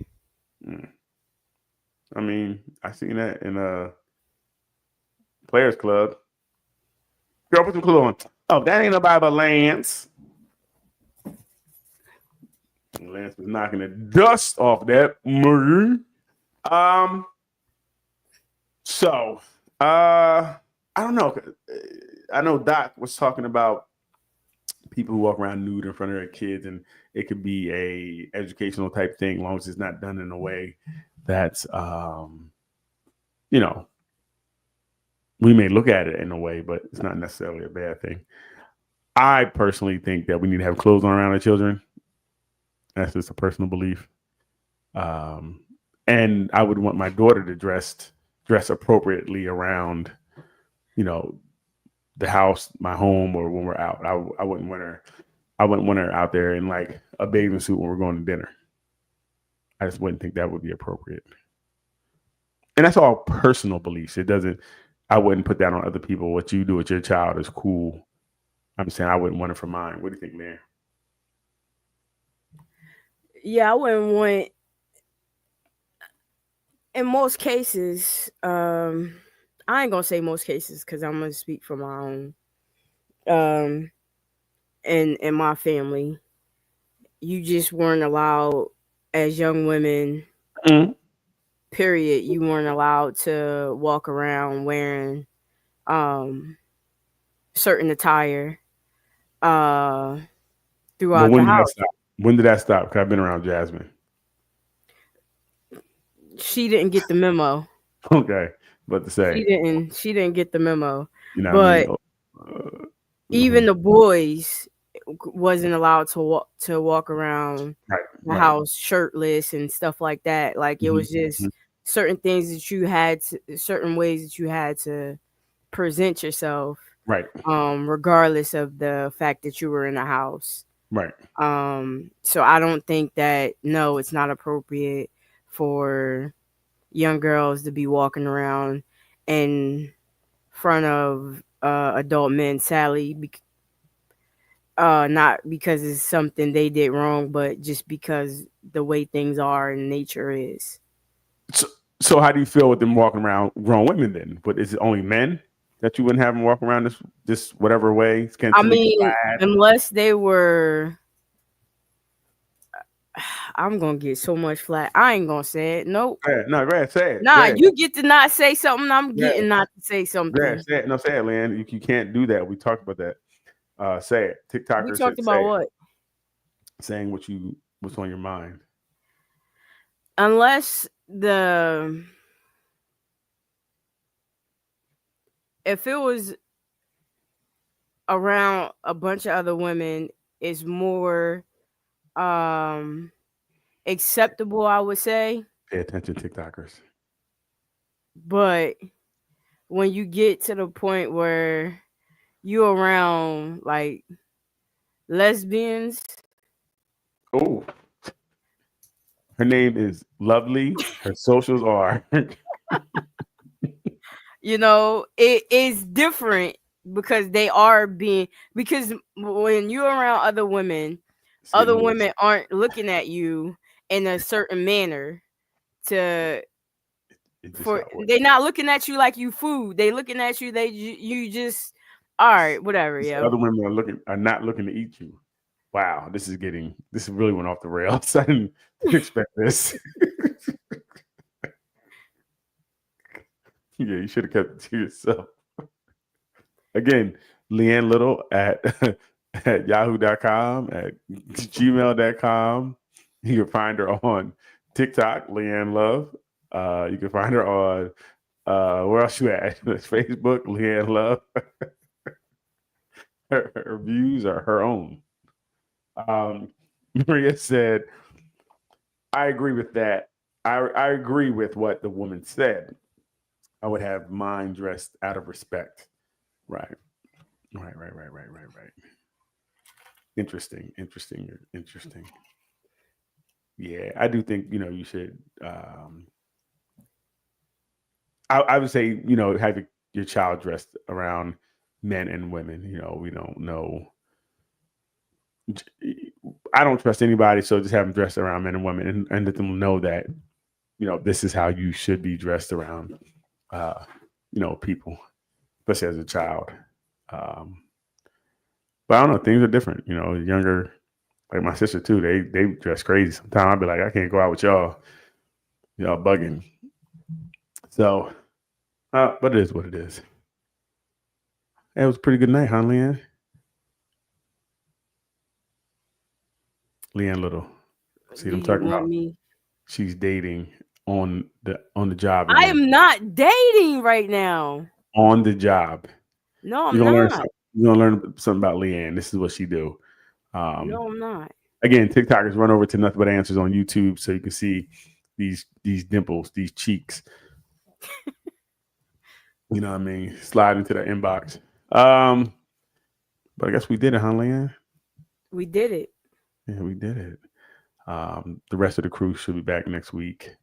I mean, I seen that in a Players Club. Girl, put some clue on. Oh, that ain't nobody but Lance. Lance was knocking the dust off that. So, I don't know. I know Doc was talking about people who walk around nude in front of their kids, and it could be a educational type thing, as long as it's not done in a way that's, we may look at it in a way, but it's not necessarily a bad thing. I personally think that we need to have clothes on around our children. That's just a personal belief. And I would want my daughter to dress appropriately around, the house, my home, or when we're out. I wouldn't want her out there in like a bathing suit when we're going to dinner. I just wouldn't think that would be appropriate. And that's all personal beliefs. I wouldn't put that on other people. What you do with your child is cool. I'm saying I wouldn't want it for mine. What do you think, man? Yeah, I wouldn't want. In most cases, I ain't gonna say most cases because I'm gonna speak for my own. In my family, you just weren't allowed as young women. Period. You weren't allowed to walk around wearing certain attire throughout the house. When did that stop? Because I've been around Jasmine. She didn't get the memo. Okay, but to say she didn't get the memo. But even the boys wasn't allowed to walk around the house shirtless and stuff like that. Like it was just certain things that you had to, certain ways that you had to present yourself, right? Regardless of the fact that you were in a house, right? So I don't think that it's not appropriate for young girls to be walking around in front of adult men, sadly, not because it's something they did wrong, but just because the way things are and nature is. So how do you feel with them walking around grown women then? But is it only men that you wouldn't have them walk around this whatever way? I mean, unless they were. I'm gonna get so much flack. I ain't gonna say it. Nope. Say it. Nah, you get to not say something. I'm getting not to say something. Say it. No, say it, Lynn. You can't do that. We talked about that. Say it. TikTokers. We talked about what? Saying what's on your mind. Unless if it was around a bunch of other women, it's more acceptable, I would say. Pay attention, TikTokers. But when you get to the point where you're around like lesbians. Oh. Her name is Lovely. Her socials are. It is different because because when you're around other women, other women aren't looking at you in a certain manner they're not looking at you like you food. They looking at you, you just all right, whatever. Yeah. Other women are not looking to eat you. Wow, this really went off the rails. I didn't expect this. Yeah, you should have kept it to yourself. Again, Leanne Little at yahoo.com, at gmail.com. You can find her on TikTok, Leanne Love. You can find her on where else you at? Facebook, Leanne Love. Her views are her own. Maria said, I agree with that. I agree with what the woman said. I would have mine dressed out of respect. Right. Interesting. Yeah, I do think, you should, I would say, have your child dressed around men and women. We don't know. I don't trust anybody, so just have them dressed around men and women and let them know that, this is how you should be dressed around, people, especially as a child. But I don't know, things are different, younger, like my sister too, they dress crazy. Sometimes I'll be like, I can't go out with y'all bugging. So, but it is what it is. It was a pretty good night, huh, Leanne? Leanne Little. See what I'm talking about? She's dating on the job. I am not dating right now. On the job. No, I'm not. You're gonna learn something about Leanne. This is what she do. No, I'm not. Again, TikTokers, run over to Nothing But Answers on YouTube so you can see these dimples, these cheeks. You know what I mean? Slide into the inbox. But I guess we did it, huh, Leanne? We did it. Yeah, we did it. The rest of the crew should be back next week.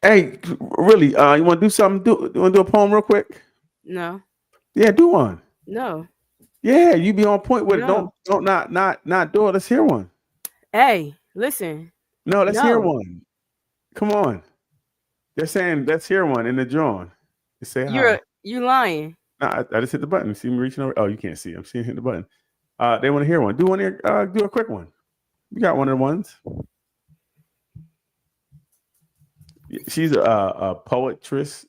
Hey, really, you want to do something? You want to do a poem real quick? No. Yeah, do one. No. Yeah, you be on point with it. No. Don't not do it. Let's hear one. Hey, listen. No, let's hear one. Come on. They're saying let's hear one in the drawing. You say hi. You lying. Nah, I just hit the button. See me reaching over. Oh, you can't see. I'm seeing hit the button. They want to hear one. Do one here. Do a quick one. You got one of the ones. She's a poetress,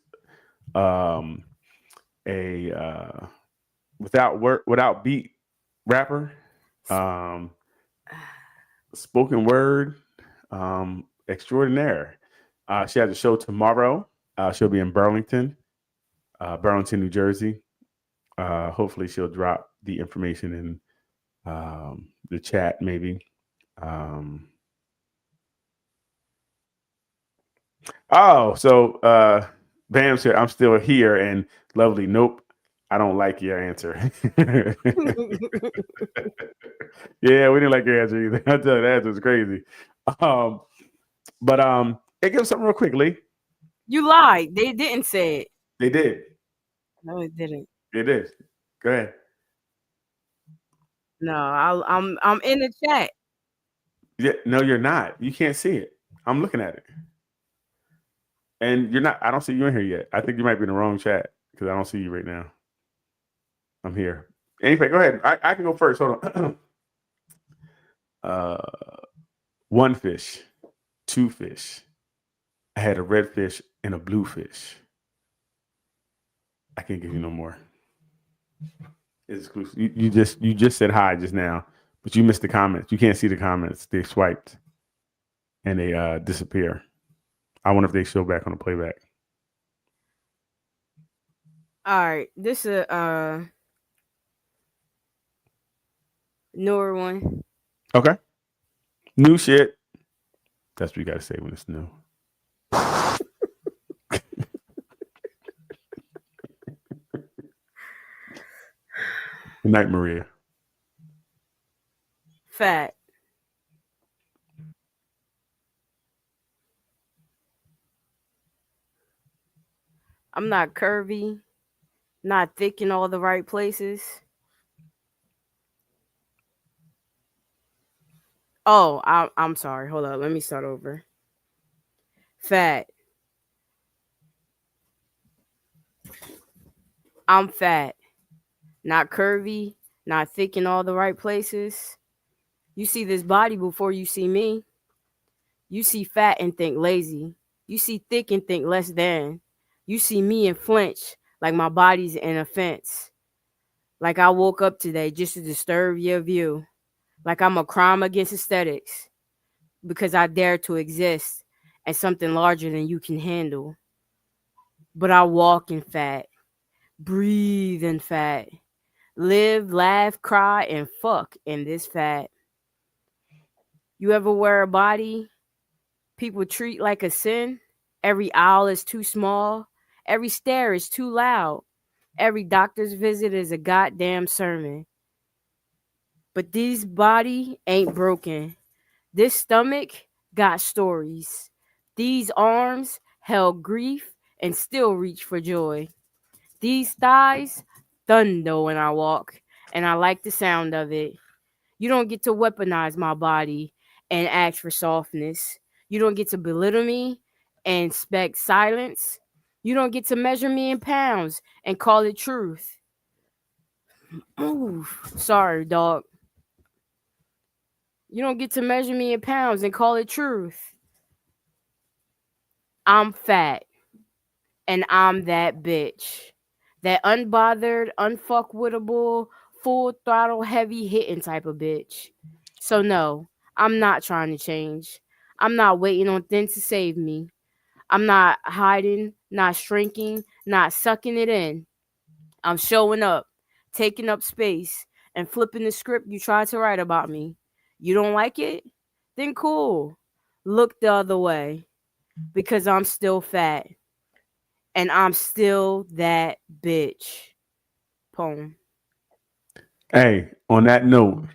without beat rapper, spoken word, extraordinaire. She has a show tomorrow. She'll be in Burlington, New Jersey. Hopefully she'll drop the information in the chat, maybe. So Bam said, I'm still here, and Lovely, nope, I don't like your answer. Yeah, we didn't like your answer either. I tell you, that answer was crazy. But hey, give us something real quick, Lee. You lied. They didn't say it. They did. No, it didn't. It did. Go ahead. No, I'm in the chat. Yeah, no, you're not. You can't see it. I'm looking at it. And you're not, I don't see you in here yet. I think you might be in the wrong chat because I don't see you right now. I'm here. Anyway, go ahead. I can go first. Hold on. 1 fish, 2 fish. I had a red fish and a blue fish. I can't give you no more. It's exclusive. You just said hi just now, but you missed the comments. You can't see the comments. They swiped and they disappear. I wonder if they show back on the playback. All right, this is a newer one. Okay. New shit. That's what you got to say when it's new. Good night, Maria. Fat. I'm not curvy, not thick in all the right places. Oh, I'm sorry. Hold up. Let me start over. Fat. I'm fat, not curvy, not thick in all the right places. You see this body before you see me. You see fat and think lazy. You see thick and think less than. You see me and flinch like my body's an offense. Like I woke up today just to disturb your view. Like I'm a crime against aesthetics because I dare to exist as something larger than you can handle. But I walk in fat, breathe in fat, live, laugh, cry, and fuck in this fat. You ever wear a body people treat like a sin? Every aisle is too small. Every stare is too loud. Every doctor's visit is a goddamn sermon. But this body ain't broken. This stomach got stories. These arms held grief and still reach for joy. These thighs thunder when I walk, and I like the sound of it. You don't get to weaponize my body and ask for softness. You don't get to belittle me and expect silence. You don't get to measure me in pounds and call it truth. Ooh, sorry, dog. You don't get to measure me in pounds and call it truth. I'm fat, and I'm that bitch. That unbothered, unfuckwittable, full throttle, heavy hitting type of bitch. So no, I'm not trying to change. I'm not waiting on things to save me. I'm not hiding, not shrinking, not sucking it in. I'm showing up, taking up space, and flipping the script you tried to write about me. You don't like it? Then cool. Look the other way. Because I'm still fat. And I'm still that bitch. Poem. Hey, on that note,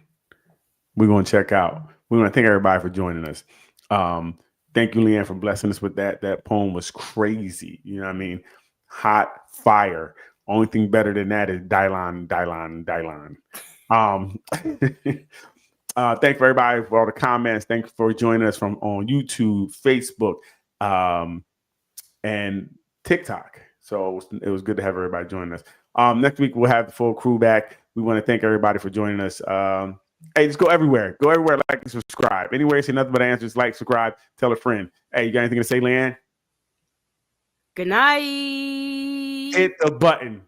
we're going to check out. We want to thank everybody for joining us. Thank you, Leanne, for blessing us with that. That poem was crazy. You know what I mean? Hot fire. Only thing better than that is Dylon. Thank you, everybody, for all the comments. Thank you for joining us from on YouTube, Facebook, and TikTok. So it was good to have everybody join us. Next week, we'll have the full crew back. We want to thank everybody for joining us. Hey, just go everywhere. Go everywhere, like and subscribe. Anywhere you see nothing but answers, like, subscribe, tell a friend. Hey, you got anything to say, Leanne? Good night. Hit the button.